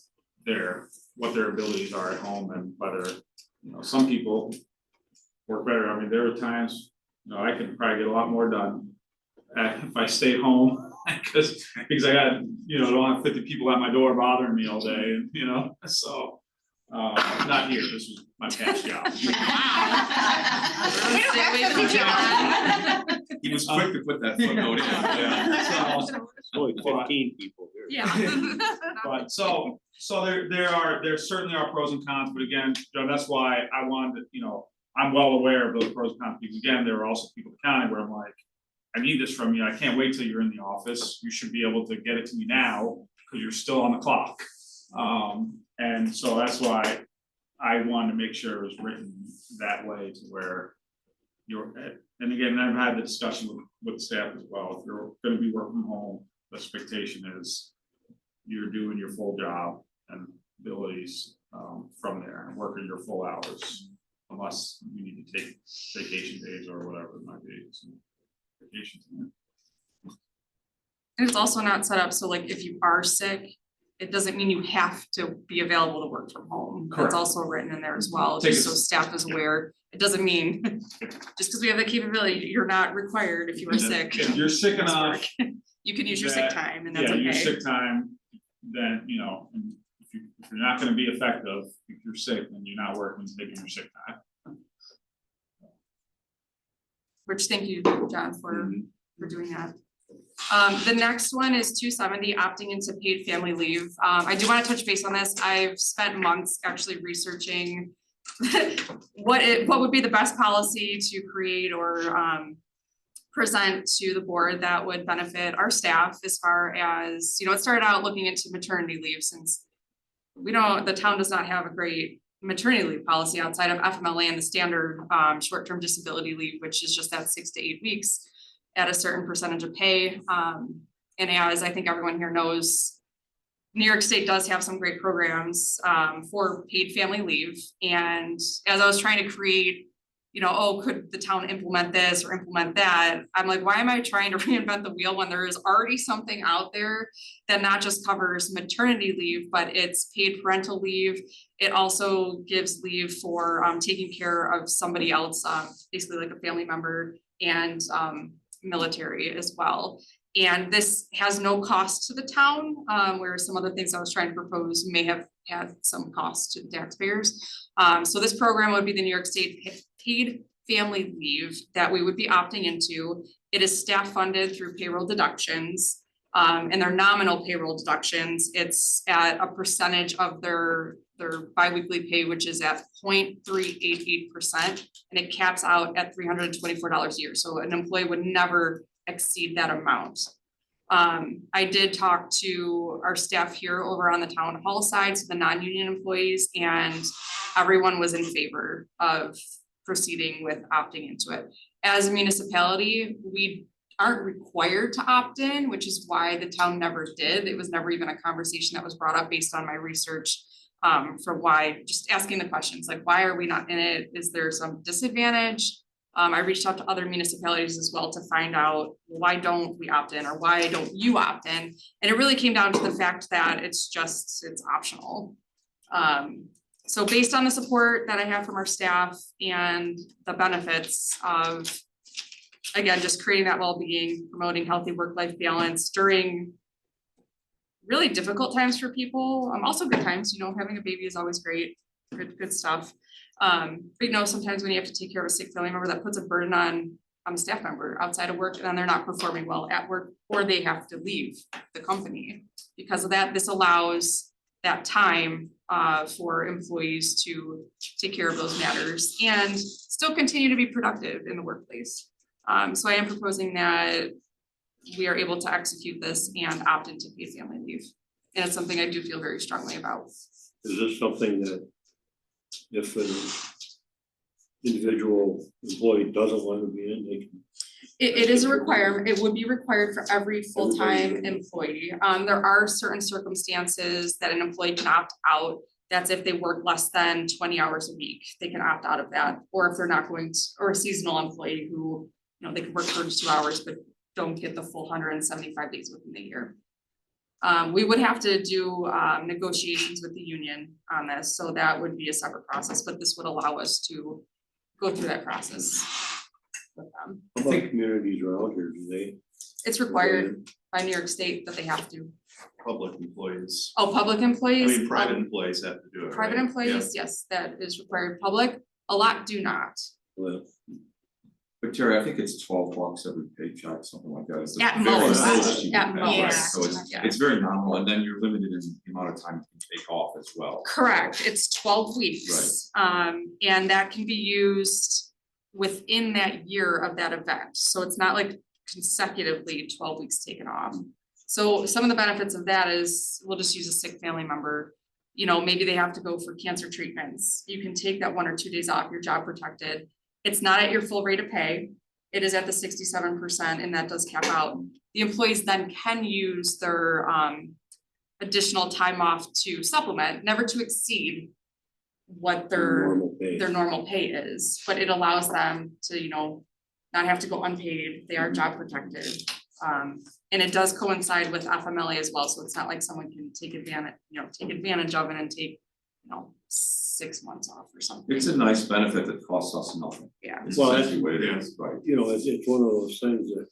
what their abilities are at home and whether, some people work better. I mean, there are times, I can probably get a lot more done if I stay home, because I got, don't have 50 people at my door bothering me all day, and, so. Not here, this was my past job. Stay away from John. He was quick to put that footnote in. Yeah, so, Only 15 people here. Yeah. but so there certainly are pros and cons, but again, John, that's why I wanted to, I'm well aware of those pros and cons, because again, there are also people in the county where I'm like, I need this from you, I can't wait till you're in the office, you should be able to get it to me now, because you're still on the clock. And so that's why I wanted to make sure it was written that way to where and again, I've had the discussion with staff as well, if you're gonna be working from home, the expectation is you're doing your full job and abilities from there and working your full hours, unless you need to take vacation days or whatever it might be, some vacation time. And it's also not set up, so like if you are sick, it doesn't mean you have to be available to work from home. Correct. That's also written in there as well, Take just a- so staff is aware. It doesn't mean, just because we have the capability, you're not required if you are sick. If you're sick Must enough, work. You can use your sick that- time and that's yeah, okay. your sick time, then, and if you're not gonna be effective, if you're sick, then you're not working, taking your sick time. Which, thank you, John, for Mm-hmm. doing that. The next one is 270, opting into paid family leave. I do want to touch base on this. I've spent months actually researching what would be the best policy to create or present to the board that would benefit our staff as far as, it started out looking into maternity leave, since the town does not have a great maternity leave policy outside of FMLA and the standard short-term disability leave, which is just that 6 to 8 weeks at a certain percentage of pay. And as I think everyone here knows, New York State does have some great programs for paid family leave. And as I was trying to create, could the town implement this or implement that? I'm like, why am I trying to reinvent the wheel when there is already something out there that not just covers maternity leave, but it's paid parental leave. It also gives leave for taking care of somebody else, basically like a family member, and military as well. And this has no cost to the town, where some other things I was trying to propose may have had some cost to taxpayers. So this program would be the New York State paid family leave that we would be opting into. It is staff funded through payroll deductions. And their nominal payroll deductions, it's at a percentage of their biweekly pay, which is at 0.388%. And it caps out at $324 a year, so an employee would never exceed that amount. I did talk to our staff here over on the town hall side, so the non-union employees, and everyone was in favor of proceeding with opting into it. As a municipality, we aren't required to opt in, which is why the town never did. It was never even a conversation that was brought up based on my research for why, just asking the questions, like, why are we not in it? Is there some disadvantage? I reached out to other municipalities as well to find out, why don't we opt in, or why don't you opt in? And it really came down to the fact that it's optional. So based on the support that I have from our staff and the benefits of, again, just creating that well-being, promoting healthy work-life balance during really difficult times for people, also good times, you know, having a baby is always great, good stuff. But you know, sometimes when you have to take care of a sick family member, that puts a burden on a staff member outside of work, and then they're not performing well at work, or they have to leave the company. Because of that, this allows that time for employees to take care of those matters and still continue to be productive in the workplace. So I am proposing that we are able to execute this and opt into paid family leave. And it's something I do feel very strongly about. Is this something that if an individual employee doesn't want to be in, they can? It is a requirement, it would be required for every full-time employee. There are certain circumstances that an employee can opt out. That's if they work less than 20 hours a week, they can opt out of that. Or if they're not going to, or a seasonal employee who, you know, they can work 32 hours, but don't get the full 175 days within the year. We would have to do negotiations with the union on this, so that would be a separate process, but this would allow us to go through that process with them. How about communities around here, do they? It's required by New York State that they have to. Public employees. Oh, public I employees? mean, private employees have to do it, Private right? employees, yes, that is required. Public, a lot do not. Well, But Terry, I think it's $12 every paycheck, something like that. It's a At very most, nice cheap at pay, most. right? So Yeah. it's very nominal, and then you're limited in the amount of time you can take off as well. Correct, it's 12 weeks. And that can be used within that year of that event, so it's not like consecutively 12 weeks taken off. So some of the benefits of that is, we'll just use a sick family member. You know, maybe they have to go for cancer treatments. You can take that 1 or 2 days off, your job protected. It's not at your full rate of pay. It is at the 67%, and that does cap out. The employees then can use their additional time off to supplement, never to exceed what their normal pay is, but it allows them to, you know, not have to go unpaid. They are job protected. And it does coincide with FMLA as well, so it's not like someone can take advantage of it and take, you know, 6 months off or something. It's a nice benefit that costs us nothing. Yeah. It's Well, essentially what it is, right? you know, it's one of those things that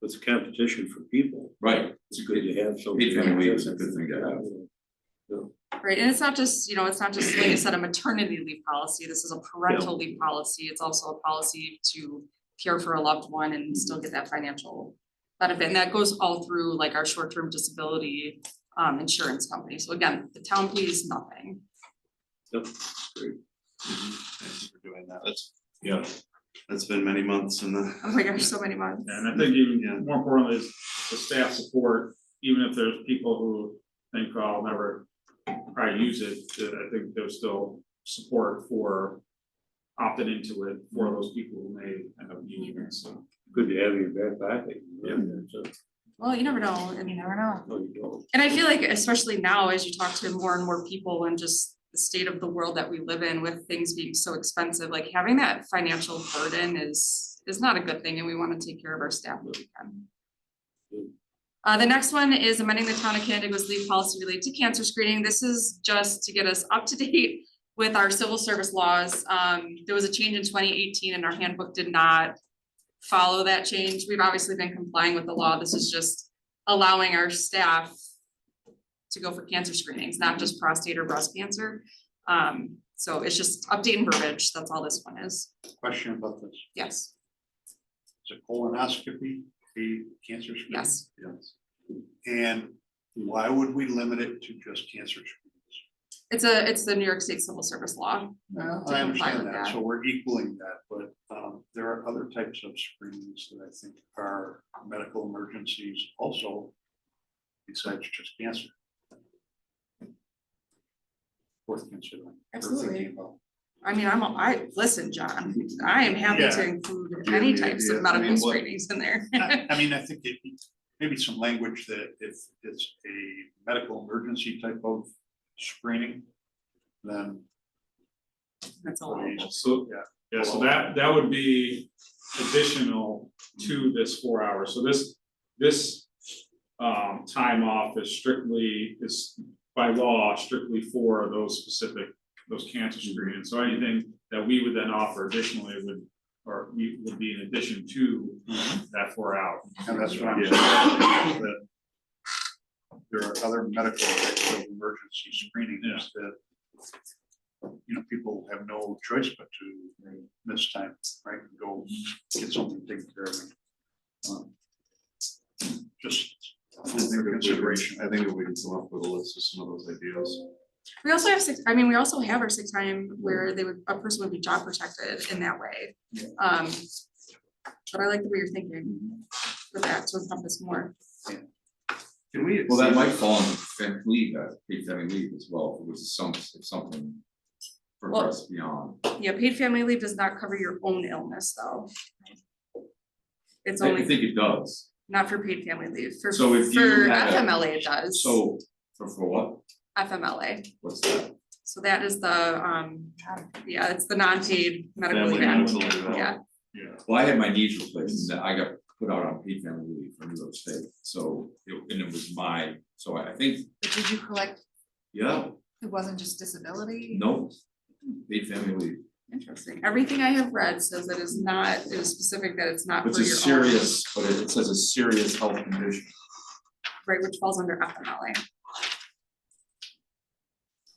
it's competition for people. Right, It's good to have some. paid family leave is a good thing to have. Right, and it's not just, you know, it's not just, like I said, a maternity leave policy, this is a parental leave policy, it's also a policy to care for a loved one and still get that financial benefit, and that goes all through like our short-term disability insurance company, so again, the town pays nothing. Yep, great. Thank you for doing that. Yeah. That's been many months in the. Oh my gosh, so many months. And I think even Yeah. more importantly is the staff support, even if there's people who think, oh, I'll never probably use it, that I think there's still support for opting into it for those people who may end up using it, so. Good to have you back pocket. Well, you never know, and You never know. No, you don't. And I feel like especially now, as you talk to more and more people and just the state of the world that we live in with things being so expensive, like having that financial burden is not a good thing, and we want to take care of our staff where we can. The next one is amending the town of Canandaigua leave policy related to cancer screening. This is just to get us up to date with our civil service laws. There was a change in 2018 and our handbook did not follow that change. We've obviously been complying with the law. This is just allowing our staff to go for cancer screenings, not just prostate or breast cancer. So it's just updating verbiage. That's all this one is. Question about this, Yes, is it colonoscopy, the cancer screening? yes. Yes. And why would we limit it to just cancer screenings? It's the New York State Civil Service law. Well, To I comply understand with that, that. so we're equaling that, but there are other types of screenings that I think are medical emergencies also, besides just cancer. Worth considering. or Absolutely. thinking about. I mean, listen, John, I am happy to Yeah. include Do you have any any types of idea? I medical mean, what- screenings in there. I mean, I think maybe some language that if it's a medical emergency type of screening, then. That's all. So, yeah, so that would be additional to this 4 hours. So this time off is by law strictly for those specific, those cancer screenings. So anything that we would then offer additionally would be in addition to that 4 hours. And that's what I'm saying. is that There are other medical types of emergency screenings that, people have no choice but to miss time, right, and go get something taken care of. Just for consideration. I think if we can come up with a list of some of those ideas. We also have we also have our sick time where a person would be job protected in that way. But I like the way you're thinking for that to encompass more. Can we? Well, that might fall under family leave, paid family leave as well, if it was if something progressed beyond. Yeah, paid family leave does not cover your own illness, though. It's I only think it does. not for paid family leave. For So if you for had a- FMLA, it does. So, for what? FMLA. What's that? So that is the it's the non-paid medical leave. Family act. medical leave. Yeah, Well, I had my knees replaced, and I got put out on paid family leave from New York State, so, and it was so I think, But did you collect, yeah, it wasn't just disability? no, paid family leave. interesting. Everything I have read says it is specific that it's not for It's your a own, serious, but it says a serious health condition. right, which falls under FMLA.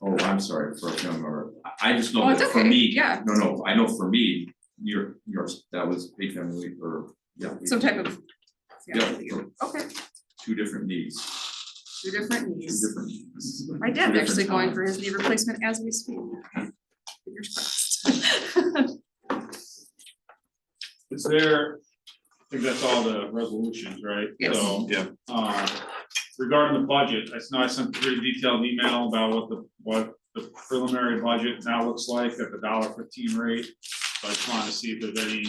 Oh, I'm sorry, for a family member, I just Oh, know it's that for okay, me, yeah. no, I know for me, that was paid family leave, paid Some type of. Yeah, Okay, two different needs. two different Two needs. different needs. My Two dad's different actually going times. for his knee replacement as we speak. Fingers crossed. Is there, I think that's all the resolutions, right? Yes. So, Yeah. regarding the budget, I sent a pretty detailed email about what the preliminary budget now looks like at the $1.15 rate. So I just wanted to see if there's any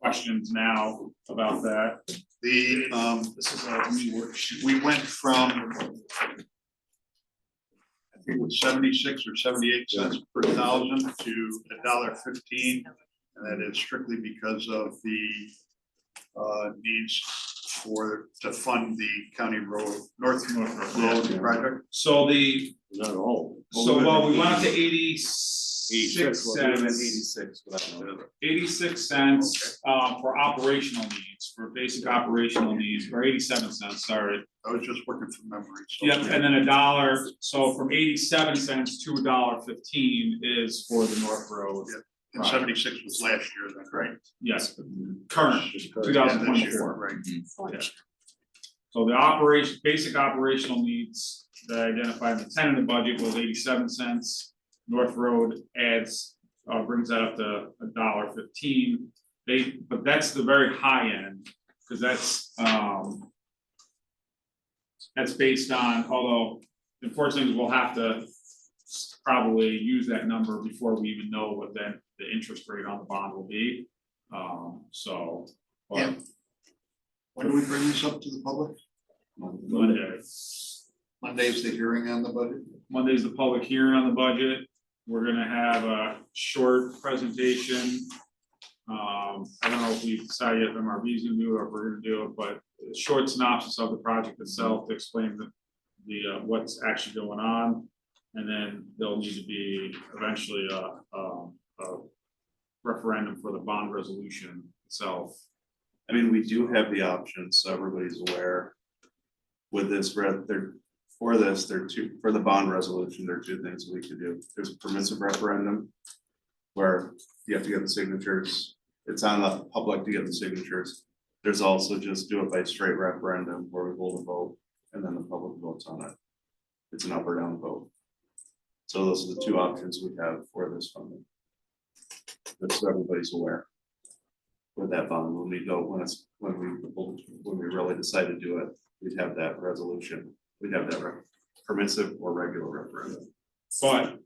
questions now about that. This is a new worksheet. We went from, I think it was 76 or 78 cents per thousand to $1.15. And that is strictly because of the needs to fund the county road, North Road project. So Not all. we went up to 86 cents. 86 cents for operational needs, for basic operational needs, or 87 cents, sorry. I was just working from memory. So Yep, and then $1, so from 87 cents to $1.15 is for the North Road. Yep. And 76 was last year then, right? Yes, current, And this year, 2024. right. So the basic operational needs that I identified in the tentative budget was 87 cents. North Road brings that up to $1.15. But that's the very high end, because that's based on, although unfortunately we'll have to probably use that number before we even know what the interest rate on the bond will be. Yeah. When do we bring this up to the public? Monday. Monday's the hearing on the budget? Monday's the public hearing on the budget. We're gonna have a short presentation. I don't know if we decided if MRV's gonna do it or if we're gonna do it, but a short synopsis of the project itself to explain the what's actually going on. And then there'll need to be eventually a referendum for the bond resolution itself. I mean, we do have the options, so everybody's aware. With this, for the bond resolution, there are two things we could do. There's a permissive referendum. Where you have to get the signatures, it's on the public to get the signatures. There's also just do it by straight referendum where we hold a vote. and then the public votes on it. It's an up or down vote. So those are the two options we have for this funding. Just so everybody's aware. With that bond, when we go, when we really decide to do it, we'd have that resolution, we'd have that permissive or regular referendum. But,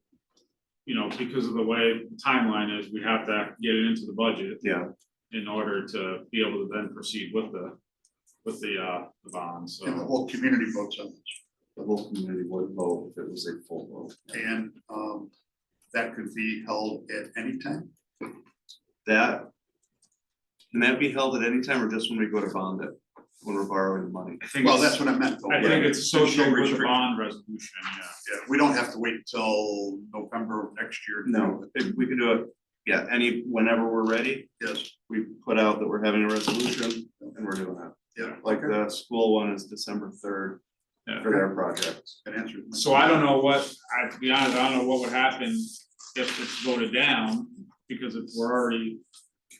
you know, because of the way the timeline is, we have to get it into the budget Yeah, in order to be able to then proceed with the bond, so. And the whole community votes on this. the whole community would vote if it was a full vote. And that could be held at any time. That, can that be held at any time or just when we go to bond it, when we're borrowing money? I think Well, it's- that's what I meant. though. I think it's associated with the Restriction. bond resolution, yeah. Yeah, we don't have to wait until November of next year. to do No, it. if we can do it, yeah, whenever we're ready, Yes, we put out that we're having a resolution and we're doing that. yeah, Like the school one is December 3rd Yeah. for their project. that answers. my So I don't know what, to be honest, I don't know what would happen if it's voted down, because if we're already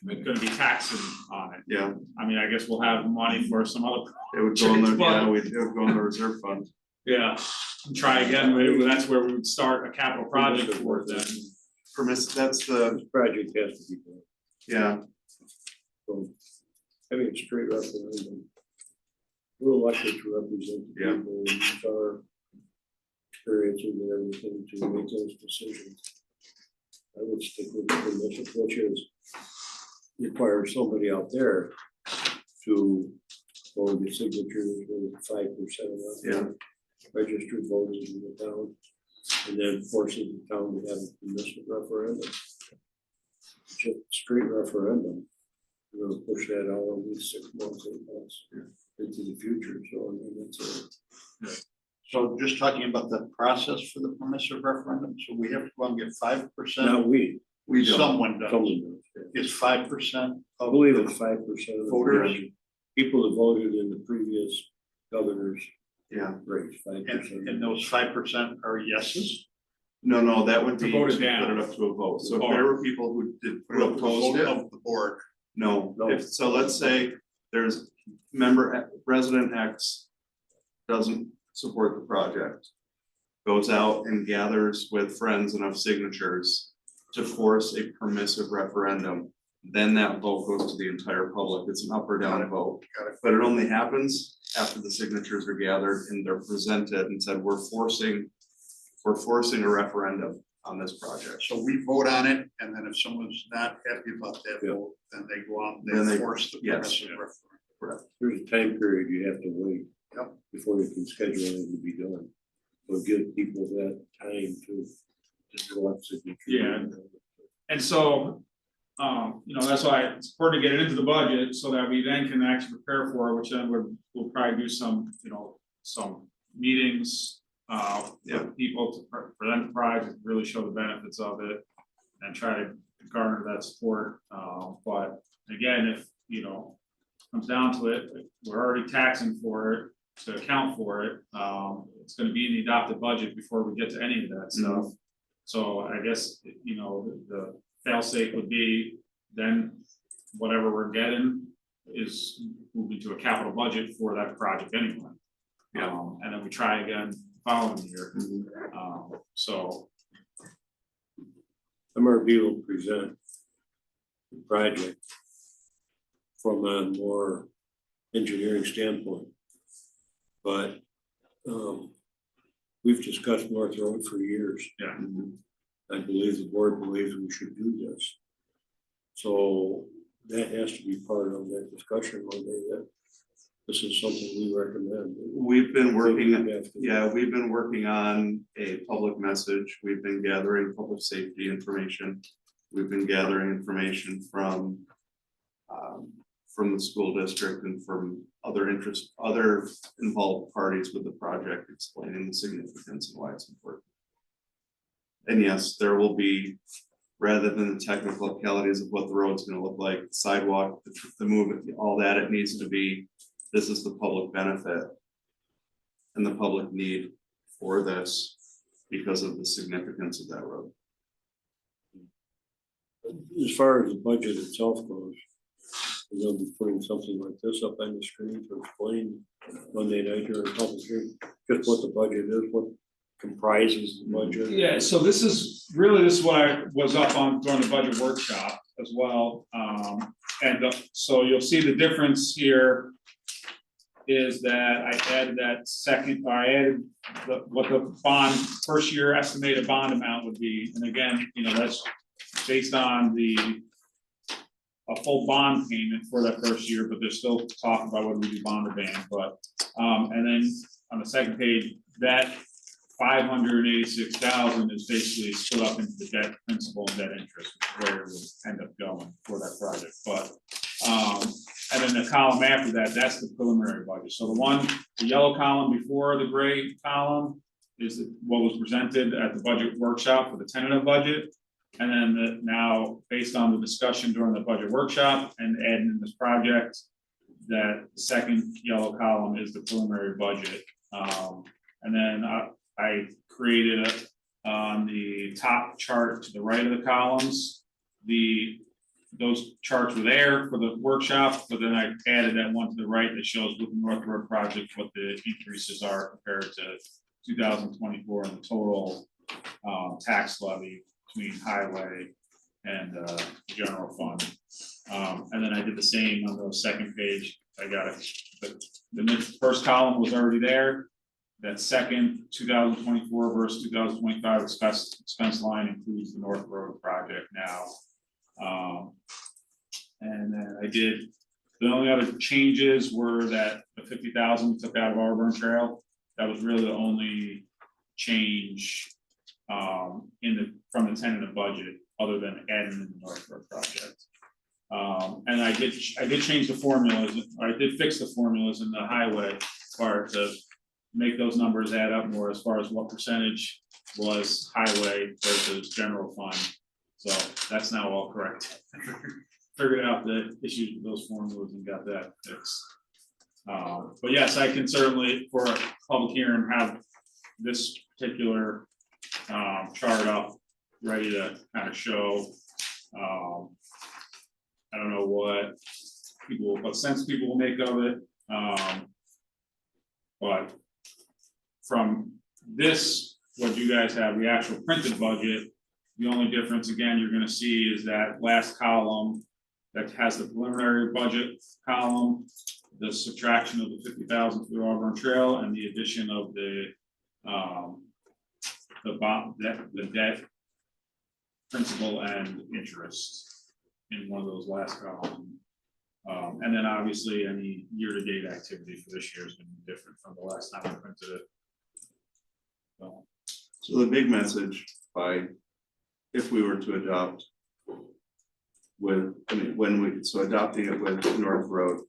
gonna be taxing on it. Yeah, I mean, I guess we'll have money for some other, it would go in the, yeah, Well- it would go in the reserve fund. yeah, and try again, maybe that's where we would start a capital project for it then. That's the, This project has to be done. yeah, So, having a straight referendum. We're elected to represent the Yeah. people and use our experiences and everything to make those decisions. I would stick with the permission, which is require somebody out there to hold the signatures with 5% of the registered voters in the town. And then forcing the town to have a permissive referendum. Just straight referendum. We're gonna push that out at least 6 months, 8 months into the future, so I mean, it's a. So just talking about the process for the permissive referendum, so we have to go and get 5%. Now, we we don't. Someone does. someone knows, yeah. Is 5%? I believe it's 5% of the Voters. voters, people that voted in the previous governor's Yeah, race, 5%. And those 5% are yeses? no, that would To be vote to it down. put it up to a vote. So if there were people who did Put up the oppose vote it, of the board. no, No. if, so let's say there's resident X doesn't support the project. Goes out and gathers with friends enough signatures to force a permissive referendum. Then that vote goes to the entire public. It's an up or down vote. Got it. But it only happens after the signatures are gathered and they're presented and said, we're forcing a referendum on this project. So we vote on it, and then if someone's not happy about that Yeah. vote, then they go out, Then they they- force the yes. permissive referendum. There's a time period you have to wait. Yep. Before you can schedule it to be done. So give people that time to collect signatures. Yeah. And so, you know, that's why it's important to get it into the budget so that we then can actually prepare for it, which then we'll probably do some, you know, some meetings. With people to present the project, really show the benefits of it and try to garner that support. But again, if, you know, comes down to it, we're already taxing for it to account for it. It's gonna be in the adopted budget before we get to any of that stuff. So I guess, you know, the fail safe would be then whatever we're getting is moving to a capital budget for that project anyway. And then we try again following year. So MRB will present the project from a more engineering standpoint. But we've discussed North Road for years. Yeah. I believe the board believes we should do this. So that has to be part of that discussion one day, that this is something we recommend. We've been working, We have to- yeah, we've been working on a public message. We've been gathering public safety information. We've been gathering information from the school district and from other involved parties with the project, explaining the significance and why it's important. And yes, there will be, rather than the technicalities of what the road's gonna look like, sidewalk, the movement, all that, it needs to be, this is the public benefit and the public need for this because of the significance of that road. As far as the budget itself goes, We're gonna be putting something like this up on the screen to explain Monday night during public hearing, just what the budget is, what comprises the budget. Yeah, so this is what I was up on during the budget workshop as well. So you'll see the difference here is that I added what the bond, first year estimated bond amount would be. And again, that's based on a full bond payment for that first year, but there's still talk about whether we do bond or ban, but, and then on the second page, that $586,000 is basically split up into the debt principal and debt interest, which is where it would end up going for that project, but, and then the column after that, that's the preliminary budget. So the yellow column before the gray column is what was presented at the budget workshop for the tentative budget. And then now, based on the discussion during the budget workshop and adding in this project, that second yellow column is the preliminary budget. And then I created on the top chart to the right of the columns, those charts were there for the workshop, but then I added that one to the right that shows with the North Road project what the increases are compared to 2024 and the total tax levy between highway and general fund. And then I did the same on the second page. I got it. The first column was already there. That second 2024 versus 2025 expense line includes the North Road project now. And then the only other changes were that the 50,000 took out of Auburn Trail. That was really the only change from the tentative budget, other than adding in the North Road project. And I did change the formulas. I did fix the formulas in the highway part to make those numbers add up more as far as what percentage was highway versus general fund. So that's now all correct. Figured out the issues with those formulas and got that fixed. But yes, I can certainly, for a public hearing, have this particular chart up, ready to kind of show. I don't know what sense people will make of it. But from this, what you guys have, the actual printed budget, the only difference, again, you're gonna see is that last column that has the preliminary budget column, the subtraction of the 50,000 for the Auburn Trail, and the addition of the debt, principal and interest in one of those last columns. And then obviously any year-to-date activity for this year is going to be different from the last time I printed it. So the big message if we were to adopt adopting it with North Road,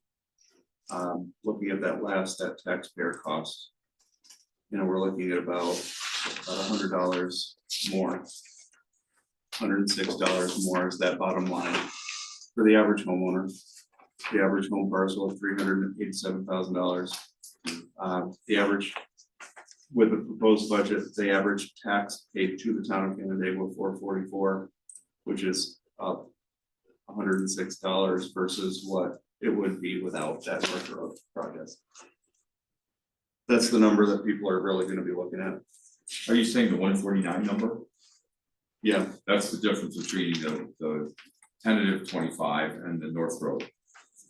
looking at that taxpayer cost, we're looking at about $100 more, $106 more is that bottom line for the average homeowner. The average home parcel of $387,000. The average, with the proposed budget, the average tax paid to the town of Canandaigua was $444, which is up $106 versus what it would be without that North Road project. That's the number that people are really going to be looking at. Are you saying the 149 number? Yeah, That's the difference between the tentative 25 and the North Road.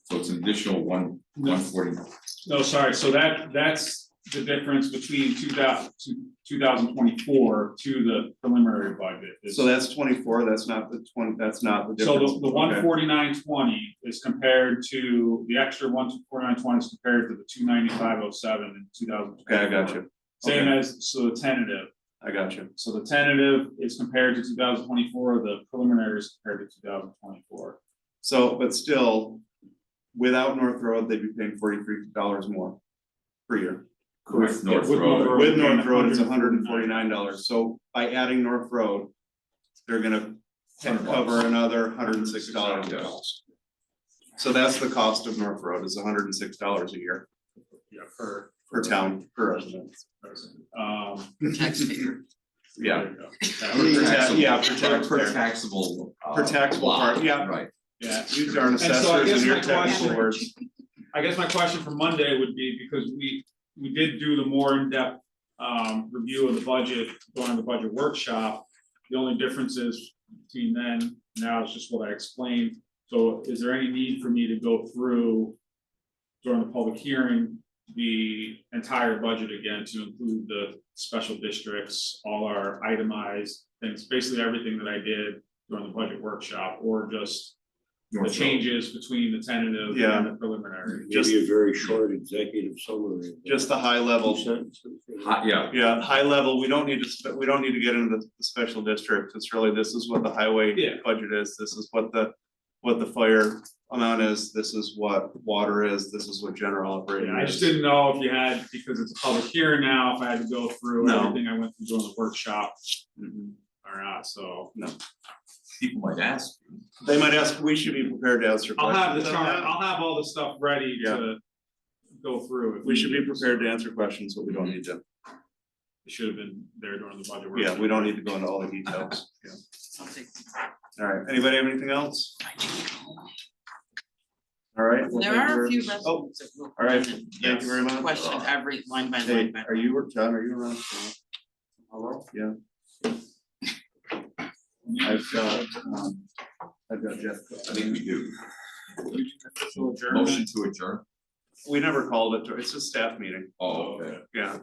So it's an additional 149. No, sorry, so that's the difference between 2024 to the preliminary budget. so that's 24. That's not the 20. That's not the So difference. the 149.20 is compared to, the extra 149.20 is compared to the 295.07 in 2000. Okay, I got you. Same Okay. as, so the tentative. I got you. So the tentative is compared to 2024, the preliminary is compared to 2024. So, but still, without North Road, they'd be paying $43 more per year. With North With Road. With North Road, it's $149. So by adding North Road, they're gonna cover another $106. So that's the cost of North Road, is $106 a year Yeah, per per resident. Taxpayer. Yeah. there you go. Yeah, per Per taxable. Per taxable lot. part, yeah. Right. Yeah, Use our so I assessors guess and your my technical question- words. I guess my question for Monday would be, because we did do the more in-depth review of the budget during the budget workshop. The only difference is between then, and now is just what I explained. So is there any need for me to go through during the public hearing, the entire budget again to include the special districts, all our itemized things, basically everything that I did during the budget workshop, or just the changes between the tentative Yeah. and the preliminary? Just- Maybe a very short executive summary. Just the high level. Two sentences. Yeah, Yeah, high level, we don't need to, we don't need to get into the special districts, it's really, this is what the highway Yeah. budget is, this is what the fire amount is, this is what water is, this is what general operating Yeah, I just is. didn't know if you had, because it's a public hearing now, if I had to go through No. everything I went through during the workshop Mhm. or not, so. people might ask. They might ask, we should be prepared to answer I'll have questions the on chart, that. I'll have all the stuff ready to go through. if We should be need. prepared to answer questions, but we don't need to, It should have been there during the budget. yeah, workshop. we don't need to go into all the details, yeah. I'll take- Alright, anybody have anything else? Alright. well, There thank you are a very- few Oh, residents that will. all right. question- Thank you very much. Question every line by hey, line. by are you, John, are you around? Hello? Yeah. I've got Jeff. I think we do. Official adjournment. Motion to adjourn. We never called it, it's a staff meeting, Oh, okay. yeah.